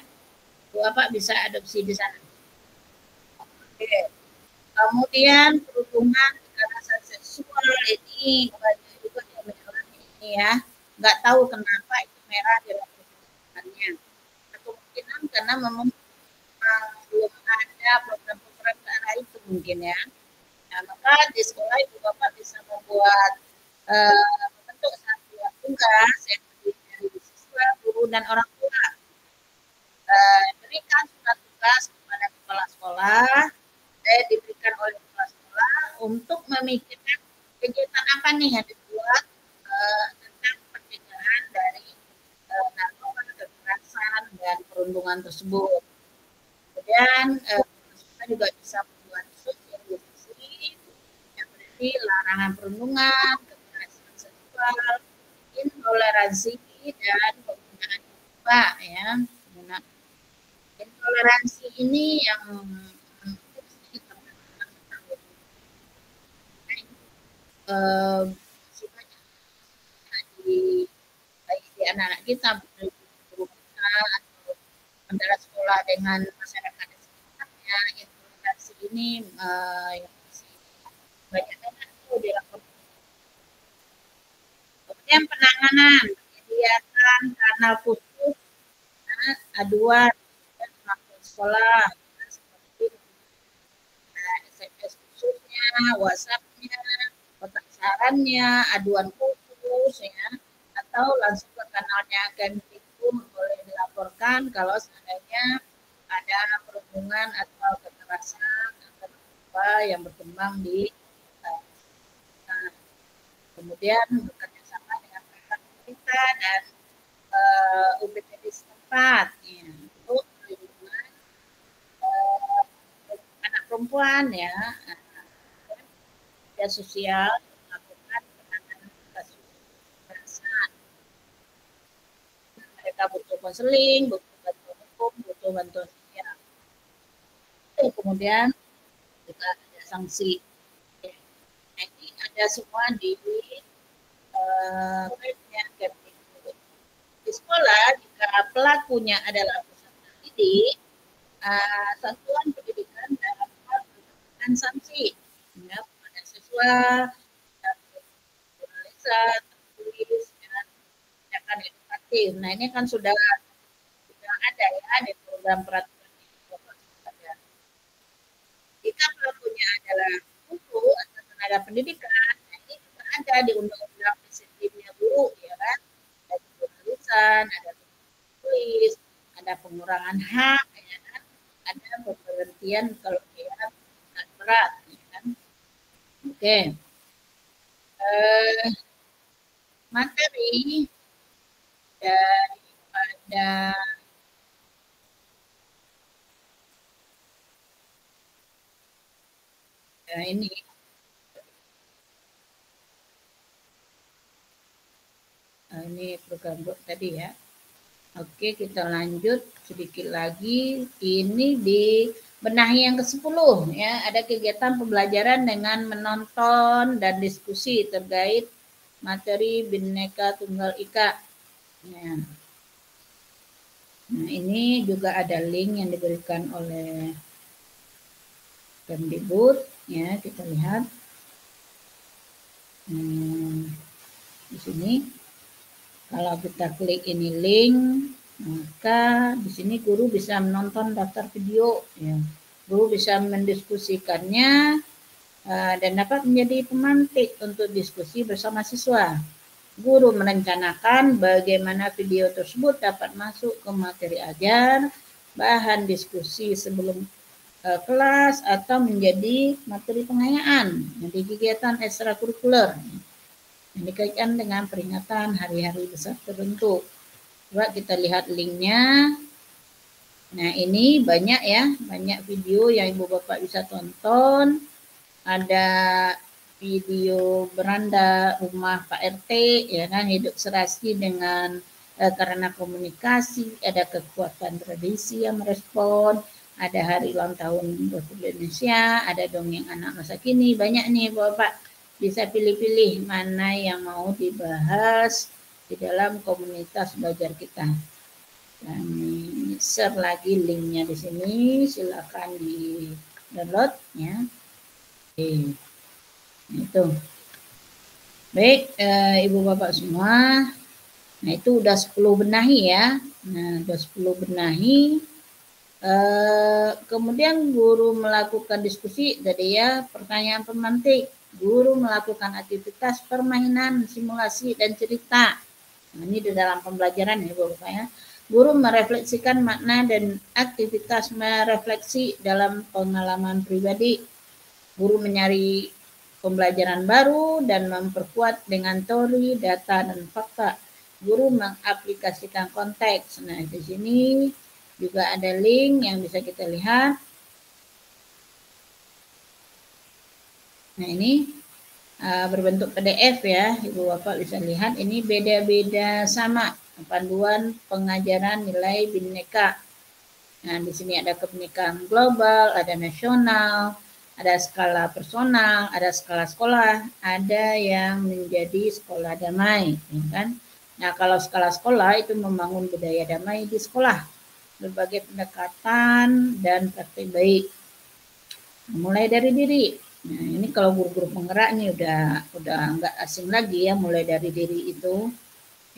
Bapak bisa adopsi di sana. Oke. Kemudian perhubungan kekerasan seksual ini banyak juga yang mengalami ini ya. Nggak tahu kenapa itu merah di perhubungannya. Kemungkinan karena memang belum ada program-program ke arah itu mungkin ya. Nah, maka di sekolah ibu bapak bisa membuat membentuk satuan tugas yang terdiri dari siswa, guru dan orang tua. Berikan surat tugas kepada kepala sekolah, diberikan oleh kepala sekolah untuk memikirkan kegiatan apa nih yang dibuat tentang pencegahan dari narkoba, kekerasan dan perundungan tersebut. Kemudian kita juga bisa membuat sosialisasi yang berarti larangan perundungan, kekerasan seksual, intoleransi dan penggunaan narkoba ya. Intoleransi ini yang di anak-anak kita, guru kita atau antara sekolah dengan masyarakat sekitarnya, intoleransi ini yang masih banyak itu dilakukan. Kemudian penanganan, menyediakan kanal khusus aduan dan smartphone sekolah seperti SMS khususnya, WhatsApp-nya, kotak sarannya, aduan khusus ya, atau langsung ke kanalnya Kemdikbud boleh dilaporkan kalau seandainya ada perundungan atau kekerasan atau apa yang berkembang di kemudian bekerja sama dengan pemerintah dan UPTD setempat ya, untuk perlindungan anak perempuan ya, dan sosial melakukan penanganan kasus kekerasan. Mereka butuh konseling, butuh bantuan hukum, butuh bantuan sosial. Kemudian juga ada sanksi. Nah, ini ada semua di webnya Kemdikbud. Di sekolah, jika pelakunya adalah peserta didik, satuan pendidikan dapat memberikan sanksi ya, kepada siswa, tulisan, tertulis, dan tindakan edukatif. Nah, ini kan sudah ada ya di program peraturan ini. Jika pelakunya adalah guru atau tenaga pendidikan, nah ini juga ada di undang-undang disiplinnya guru, ya kan? Ada tulisan, ada tulis, ada pengurangan hak, ya kan? Ada pemberhentian kalau dia sangat berat, ya kan? Oke. Materi daripada ini program tadi ya. Oke, kita lanjut sedikit lagi. Ini di benahi yang ke-10 ya, ada kegiatan pembelajaran dengan menonton dan diskusi terkait materi Bhinneka Tunggal Ika. Ya. Nah, ini juga ada link yang diberikan oleh Kemdikbud ya, kita lihat. Di sini kalau kita klik ini link, maka di sini guru bisa menonton daftar video ya. Guru bisa mendiskusikannya dan dapat menjadi pemantik untuk diskusi bersama siswa. Guru merencanakan bagaimana video tersebut dapat masuk ke materi ajar, bahan diskusi sebelum kelas, atau menjadi materi pengayaan di kegiatan ekstrakurikuler yang dikaitkan dengan peringatan hari-hari besar tertentu. Coba kita lihat linknya. Nah, ini banyak ya, banyak video yang Ibu Bapak bisa tonton. Ada video beranda rumah Pak RT, ya kan, hidup serasi dengan karena komunikasi, ada kekuatan tradisi yang merespon, ada hari ulang tahun Republik Indonesia, ada dongeng anak masa kini, banyak nih Bapak bisa pilih-pilih mana yang mau dibahas di dalam komunitas belajar kita. Kami share lagi linknya di sini, silakan di download ya. Oke, itu. Baik, Ibu Bapak semua. Nah, itu udah 10 benahi ya. Nah, udah 10 benahi. Kemudian guru melakukan diskusi, tadi ya, pertanyaan pemantik. Guru melakukan aktivitas permainan, simulasi, dan cerita. Nah, ini di dalam pembelajaran ya, Ibu Bapak ya. Guru merefleksikan makna dan aktivitas merefleksi dalam pengalaman pribadi. Guru mencari pembelajaran baru dan memperkuat dengan teori, data, dan fakta. Guru mengaplikasikan konteks. Nah, di sini juga ada link yang bisa kita lihat. Nah, ini berbentuk PDF ya, Ibu Bapak bisa lihat. Ini beda-beda sama. Panduan pengajaran nilai Bhinneka. Nah, di sini ada kebinekaan global, ada nasional, ada skala personal, ada skala sekolah, ada yang menjadi sekolah damai, ya kan? Nah, kalau skala sekolah itu membangun budaya damai di sekolah, berbagai pendekatan dan praktik baik. Mulai dari diri. Nah, ini kalau guru-guru penggerak nih udah nggak asing lagi ya, mulai dari diri itu,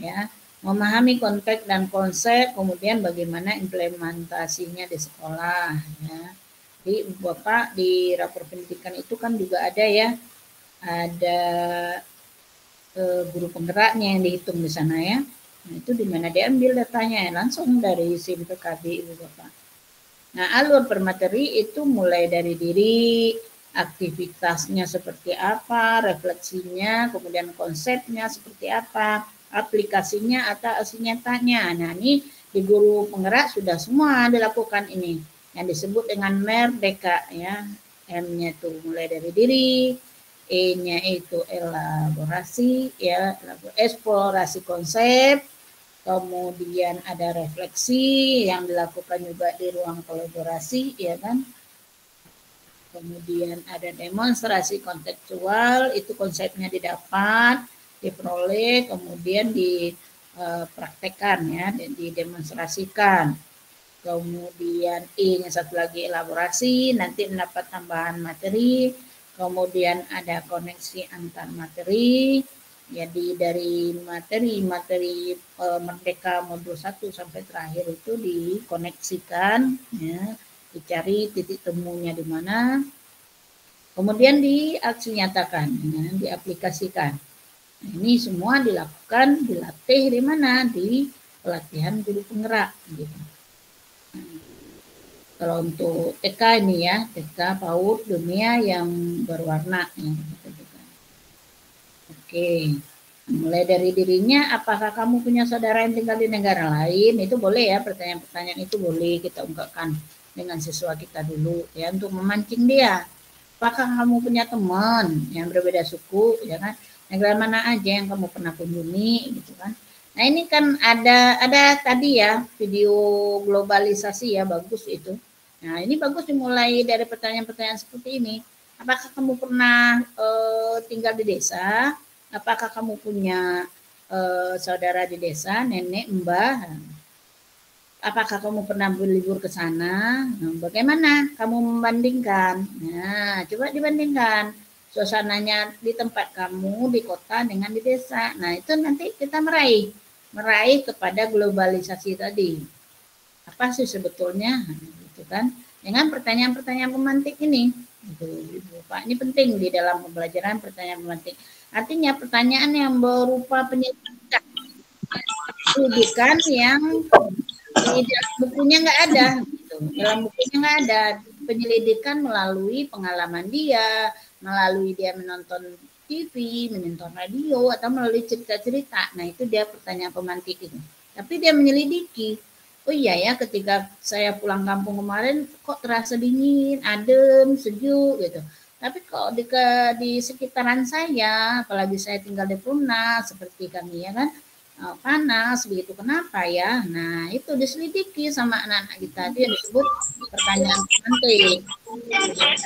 ya. Memahami konteks dan konsep, kemudian bagaimana implementasinya di sekolah. Ya. Jadi Bapak di rapor pendidikan itu kan juga ada ya, ada guru penggeraknya yang dihitung di sana ya. Nah, itu di mana diambil datanya, langsung dari SIM PKB Ibu Bapak. Nah, alur permateri itu mulai dari diri, aktivitasnya seperti apa, refleksinya, kemudian konsepnya seperti apa, aplikasinya atau aksi nyatanya. Nah, ini di guru penggerak sudah semua dilakukan ini yang disebut dengan merdeka ya. M-nya itu mulai dari diri, E-nya itu elaborasi ya, eksplorasi konsep, kemudian ada refleksi yang dilakukan juga di ruang kolaborasi ya kan. Kemudian ada demonstrasi kontekstual, itu konsepnya didapat, diperoleh, kemudian dipraktekkan ya, didemonstrasikan. Kemudian E-nya satu lagi elaborasi, nanti mendapat tambahan materi. Kemudian ada koneksi antar materi. Jadi dari materi Merdeka modul 1 sampai terakhir itu dikoneksikan ya, dicari titik temunya di mana. Kemudian diaksi nyatakan, ya, diaplikasikan. Nah, ini semua dilakukan, dilatih di mana? Di pelatihan guru penggerak. Gitu. Nah, kalau untuk TK ini ya, TK PAUD dunia yang berwarna. Ya, gitu. Oke, mulai dari dirinya, apakah kamu punya saudara yang tinggal di negara lain? Itu boleh ya, pertanyaan-pertanyaan itu boleh kita ungkapkan dengan siswa kita dulu ya, untuk memancing dia. Apakah kamu punya teman yang berbeda suku, ya kan? Negara mana aja yang kamu pernah kunjungi, gitu kan? Nah, ini kan ada tadi ya video globalisasi ya, bagus itu. Nah, ini bagus dimulai dari pertanyaan-pertanyaan seperti ini. Apakah kamu pernah tinggal di desa? Apakah kamu punya saudara di desa, nenek, mbah? Apakah kamu pernah berlibur ke sana? Nah, bagaimana kamu membandingkan? Nah, coba dibandingkan suasananya di tempat kamu di kota dengan di desa. Nah, itu nanti kita meraih kepada globalisasi tadi. Apa sih sebetulnya? Gitu kan? dengan pertanyaan-pertanyaan pemantik ini. Gitu, Pak. Ini penting di dalam pembelajaran pertanyaan pemantik. Artinya pertanyaan yang berupa penyelidikan yang di dalam bukunya nggak ada. Gitu. Dalam bukunya nggak ada. Penyelidikan melalui pengalaman dia, melalui dia menonton TV, menonton radio, atau melalui cerita-cerita. Nah, itu dia pertanyaan pemantik itu. Tapi dia menyelidiki. Oh iya ya, ketika saya pulang kampung kemarin kok terasa dingin, adem, sejuk gitu. Tapi kok di sekitaran saya, apalagi saya tinggal di Perumnas seperti kami ya kan, panas begitu. Kenapa ya? Nah, itu diselidiki sama anak-anak kita. Itu yang disebut pertanyaan pemantik.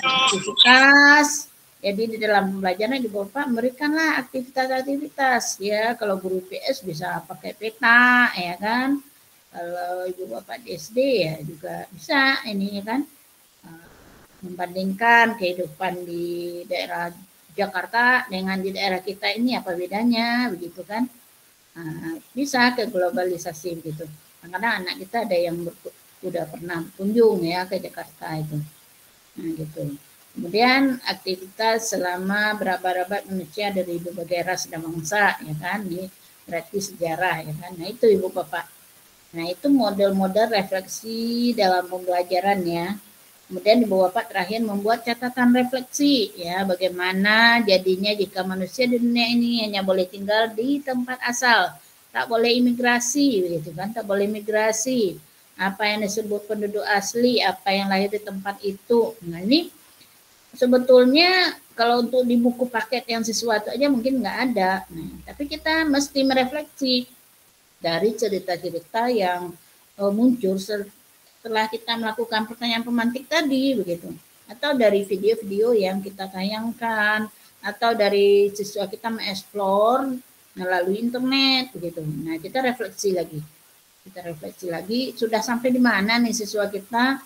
Aktivitas. Jadi di dalam pembelajaran Ibu Bapak berikanlah aktivitas-aktivitas ya. Kalau guru PS bisa pakai peta ya kan. Kalau Ibu Bapak di SD ya juga bisa ini ya kan. Membandingkan kehidupan di daerah Jakarta dengan di daerah kita ini apa bedanya begitu kan. Bisa ke globalisasi begitu. Kadang-kadang anak kita ada yang sudah pernah kunjung ya ke Jakarta itu. Nah gitu. Kemudian aktivitas selama berabad-abad manusia dari berbagai ras dan bangsa ya kan, berarti sejarah ya kan. Nah itu Ibu Bapak. Nah itu model-model refleksi dalam pembelajaran ya. Kemudian Ibu Bapak terakhir membuat catatan refleksi ya, bagaimana jadinya jika manusia di dunia ini hanya boleh tinggal di tempat asal, tak boleh imigrasi begitu kan, tak boleh imigrasi. Apa yang disebut penduduk asli, apa yang lahir di tempat itu. Nah ini sebetulnya kalau untuk di buku paket yang sesuatu aja mungkin nggak ada. Nah, tapi kita mesti merefleksi dari cerita-cerita yang muncul setelah kita melakukan pertanyaan pemantik tadi begitu, atau dari video-video yang kita tayangkan, atau dari siswa kita mengeksplor melalui internet begitu. Nah kita refleksi lagi, sudah sampai di mana nih siswa kita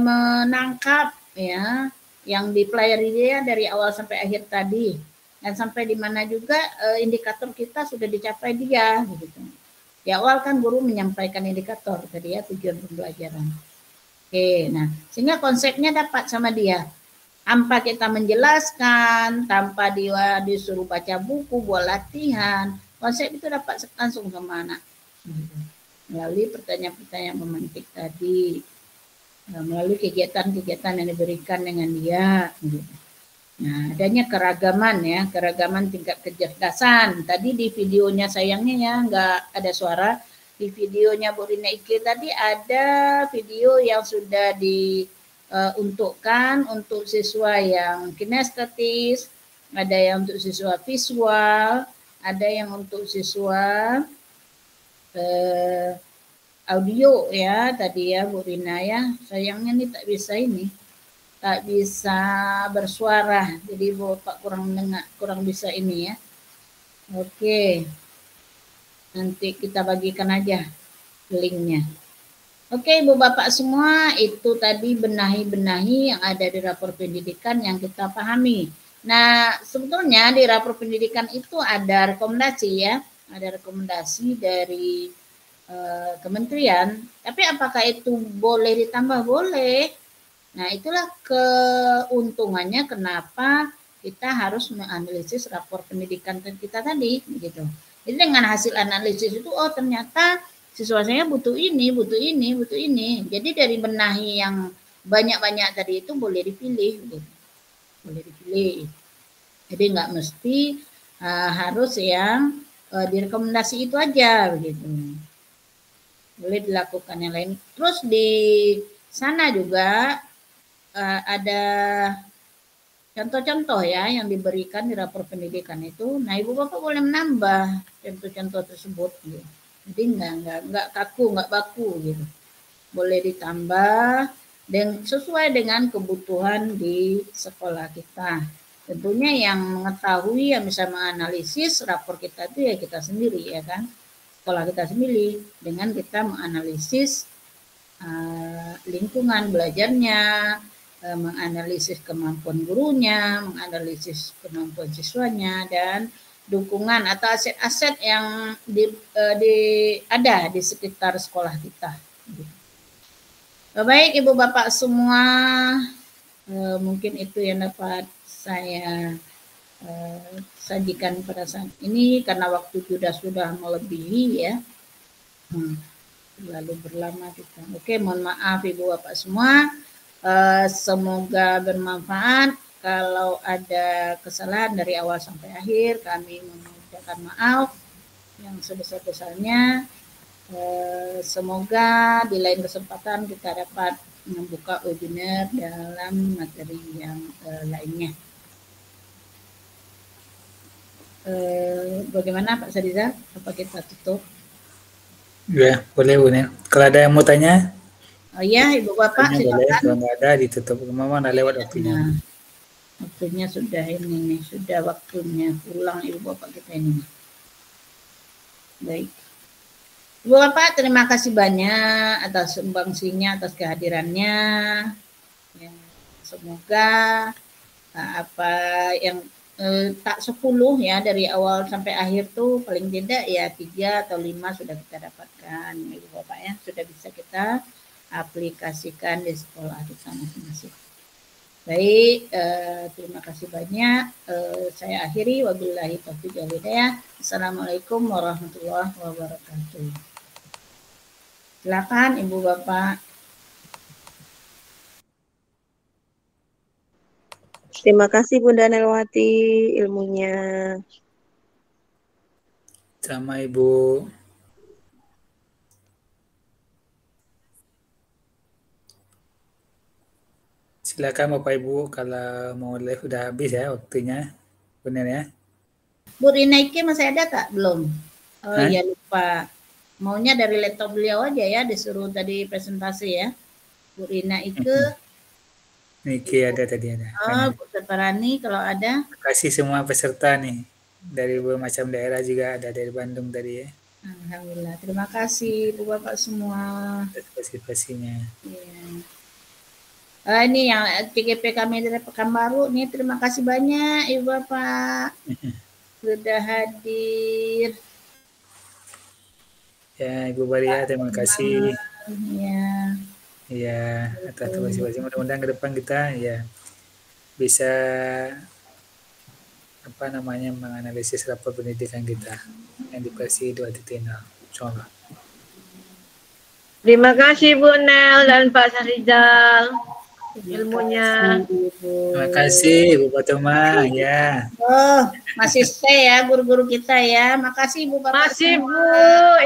menangkap ya yang dipelajari dia dari awal sampai akhir tadi, dan sampai di mana juga indikator kita sudah dicapai dia begitu. Di awal kan guru menyampaikan indikator tadi ya, tujuan pembelajaran. Oke, nah sehingga konsepnya dapat sama dia. Tanpa kita menjelaskan, tanpa dia disuruh baca buku, buat latihan, konsep itu dapat langsung sama anak. Melalui pertanyaan-pertanyaan pemantik tadi, melalui kegiatan-kegiatan yang diberikan dengan dia. Nah, adanya keragaman ya, keragaman tingkat kecerdasan. Tadi di videonya sayangnya ya nggak ada suara. Di videonya Bu Rina Ike tadi ada video yang sudah diuntukkan untuk siswa yang kinestetis, ada yang untuk siswa visual, ada yang untuk siswa audio ya tadi ya Bu Rina ya. Sayangnya nih tak bisa bersuara, jadi Bapak kurang bisa ini ya. Oke, nanti kita bagikan aja linknya. Oke Ibu Bapak semua, itu tadi benahi-benahi yang ada di rapor pendidikan yang kita pahami. Nah sebetulnya di rapor pendidikan itu ada rekomendasi ya, ada rekomendasi dari kementerian, tapi apakah itu boleh ditambah? Boleh. Nah, itulah keuntungannya kenapa kita harus menganalisis rapor pendidikan kita tadi, gitu. Jadi dengan hasil analisis itu, oh ternyata siswa saya butuh ini, butuh ini, butuh ini. Jadi dari benahi yang banyak-banyak tadi itu boleh dipilih, gitu. Boleh dipilih. Jadi nggak mesti harus yang direkomendasi itu aja, begitu. Boleh dilakukan yang lain. Terus di sana juga ada contoh-contoh ya yang diberikan di rapor pendidikan itu. Nah, Ibu Bapak boleh menambah contoh-contoh tersebut gitu. Jadi enggak kaku, enggak baku gitu. Boleh ditambah dan sesuai dengan kebutuhan di sekolah kita. Tentunya yang mengetahui, yang bisa menganalisis rapor kita itu ya kita sendiri ya kan. Sekolah kita sendiri dengan kita menganalisis lingkungan belajarnya, menganalisis kemampuan gurunya, menganalisis kemampuan siswanya, dan dukungan atau aset-aset yang ada di sekitar sekolah kita. Baik Ibu Bapak semua, mungkin itu yang dapat saya sajikan pada saat ini karena waktu sudah melebihi ya. Terlalu berlama kita. Oke, mohon maaf Ibu Bapak semua. Semoga bermanfaat. Kalau ada kesalahan dari awal sampai akhir, kami mengucapkan maaf yang sebesar-besarnya. Semoga di lain kesempatan kita dapat membuka webinar dalam materi yang lainnya. Bagaimana Pak Sadiza? Apa kita tutup? Ya, boleh Bu Nel. Kalau ada yang mau tanya, Oh iya, Ibu Bapak boleh. silakan. Kalau nggak ada ditutup. Memang udah lewat waktunya. Nah, waktunya sudah ini nih, sudah waktunya pulang Ibu Bapak kita ini. Baik. Ibu Bapak, terima kasih banyak atas sumbangsinya, atas kehadirannya. Ya, semoga apa yang tak 10 ya dari awal sampai akhir tuh paling tidak ya 3 atau 5 sudah kita dapatkan Ibu Bapak ya, sudah bisa kita aplikasikan di sekolah kita masing-masing. Baik, terima kasih banyak. Saya akhiri, wabillahi taufiq wal hidayah. Assalamualaikum warahmatullahi wabarakatuh. Silakan Ibu Bapak. Terima kasih Bunda Nelwati ilmunya. Sama Ibu. Silakan Bapak Ibu kalau mau live udah habis ya waktunya. Benar ya? Bu Rinaike masih ada tak? Belum. Oh Hah? iya lupa. Maunya dari laptop beliau aja ya, disuruh tadi presentasi ya. Bu Rinaike. Niki ada tadi ada. Bu Separani kalau ada. Terima kasih semua peserta nih. Dari berbagai macam daerah juga ada dari Bandung tadi ya. Alhamdulillah. Terima kasih Ibu Bapak semua. Partisipasinya. Ya. Ini yang CGP kami dari Pekanbaru nih, terima kasih banyak Ibu Bapak sudah hadir. Ya Ibu Baria terima kasih. Ya. Ya atas partisipasi, mudah-mudahan ke depan kita ya bisa menganalisis rapor pendidikan kita yang di versi 2.0. Insyaallah. Terima kasih Bu Nel dan Pak Sahrizal ilmunya. Terima kasih Bu Fatuma ya. Oh, masih stay ya guru-guru kita ya. Makasih Bu Bapak. Masih Bu,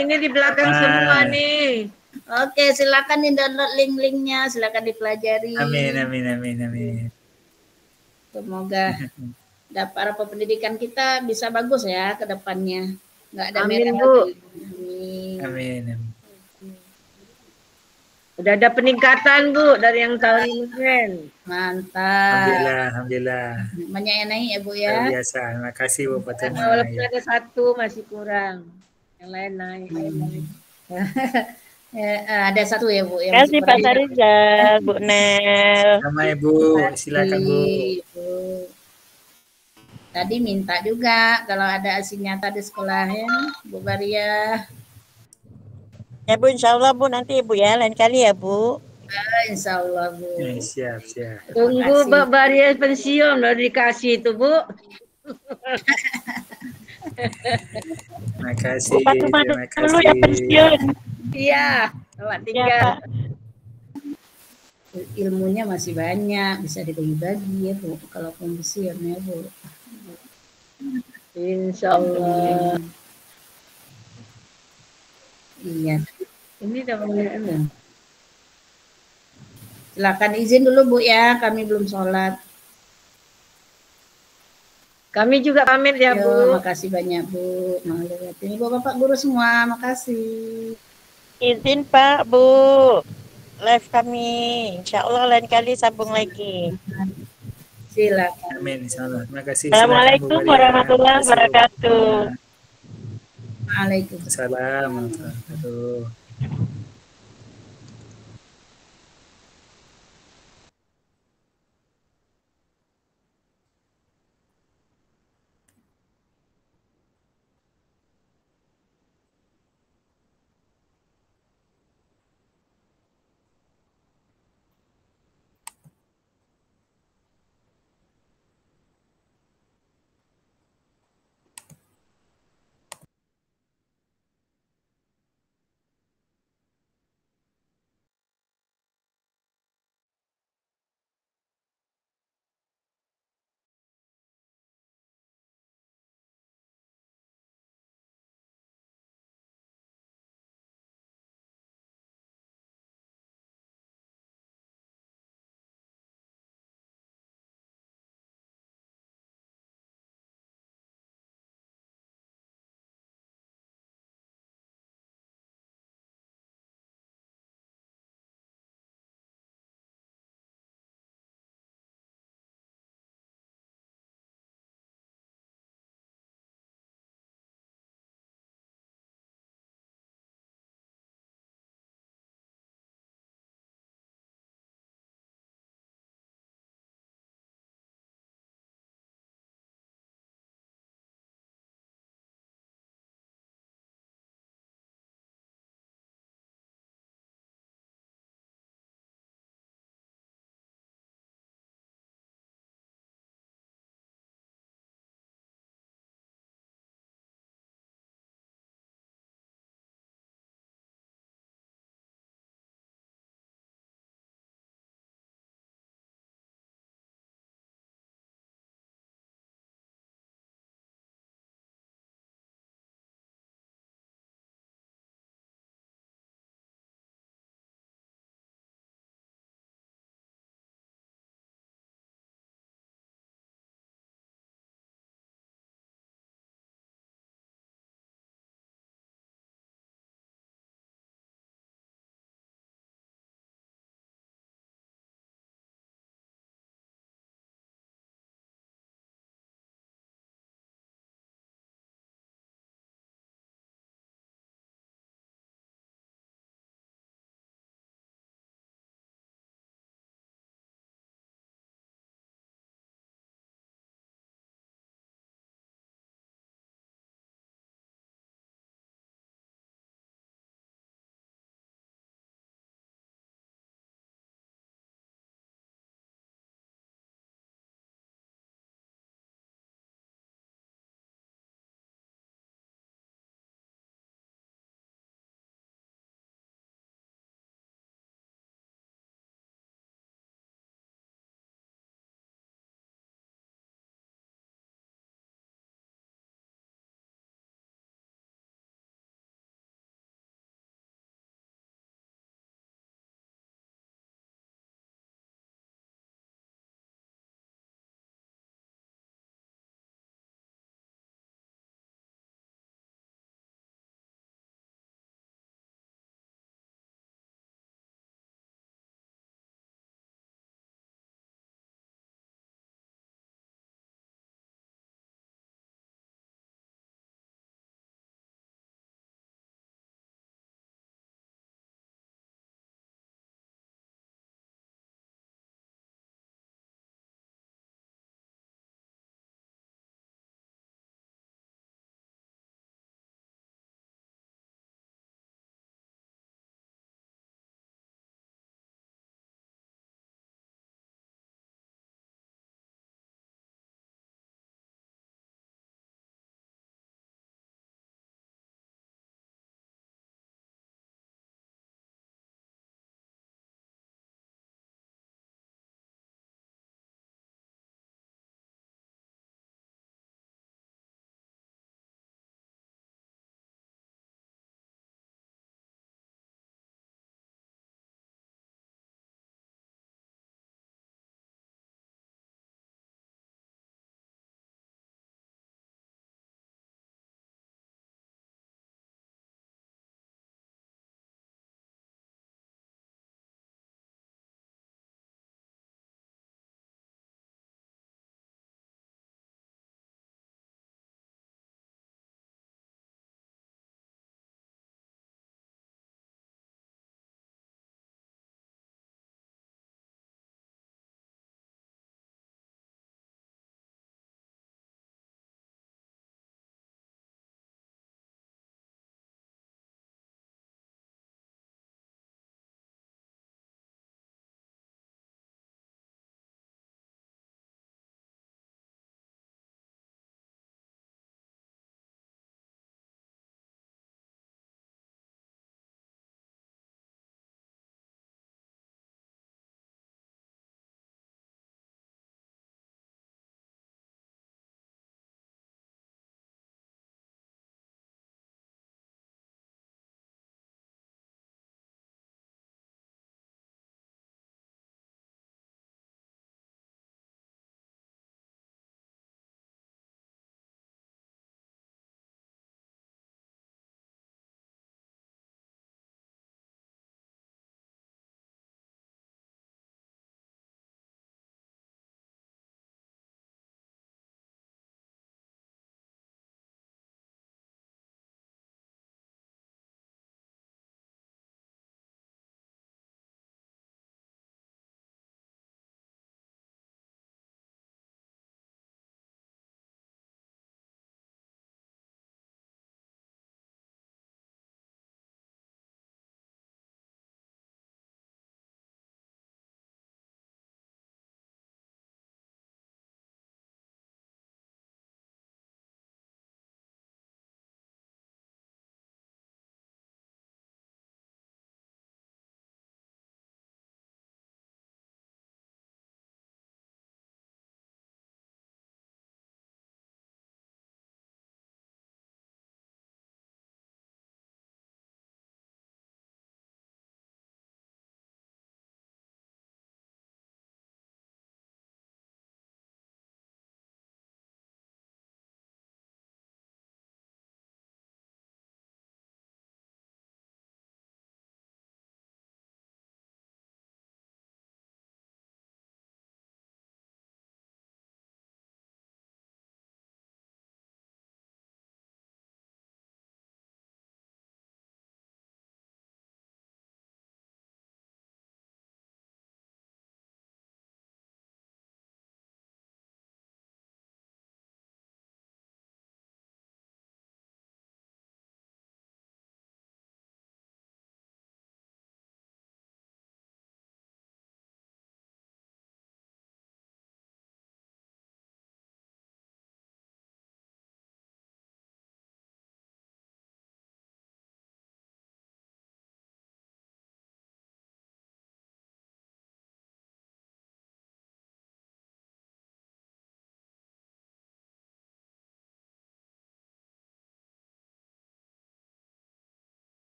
ini di belakang semua nih. Oke, silakan di-download link-linknya, silakan dipelajari. Amin. Semoga para pendidikan kita bisa bagus ya ke depannya. Enggak ada Amin, merah Bu. lagi. Amin. Udah ada peningkatan Bu dari yang tahun kemarin. Mantap. Alhamdulillah. Banyak yang naik ya Bu ya. Luar biasa. Terima kasih Bu Fatuma. Walaupun ada satu masih kurang. Yang lain naik. Ada satu ya Bu. Terima kasih Pak Sahrizal, Bu Nel. Sama Ibu, silakan Bu. Tadi minta juga kalau ada aksi nyata di sekolah ya, Bu Baria. Ya Bu, insya Allah Bu, nanti Ibu ya, lain kali ya Bu. Insya Allah Bu. Siap. Tunggu Mbak Baria pensiun baru dikasih itu Bu. Terima kasih. Dulu ya pensiun. Iya, selamat tinggal. Ilmunya masih banyak, bisa dibagi-bagi ya Bu, kalau pensiun ya Bu. Insya Allah. Iya. Ini udah Silakan izin dulu Bu ya, kami belum sholat. Kami juga pamit ya Bu. Makasih banyak Bu. Ini Bapak guru semua, makasih. Izin Pak, Bu. Live kami. Insya Allah lain kali sambung lagi. Silakan. Amin, insyaallah. Terima kasih. Assalamualaikum warahmatullahi wabarakatuh. Waalaikumsalam. Assalamualaikum warahmatullahi wabarakatuh.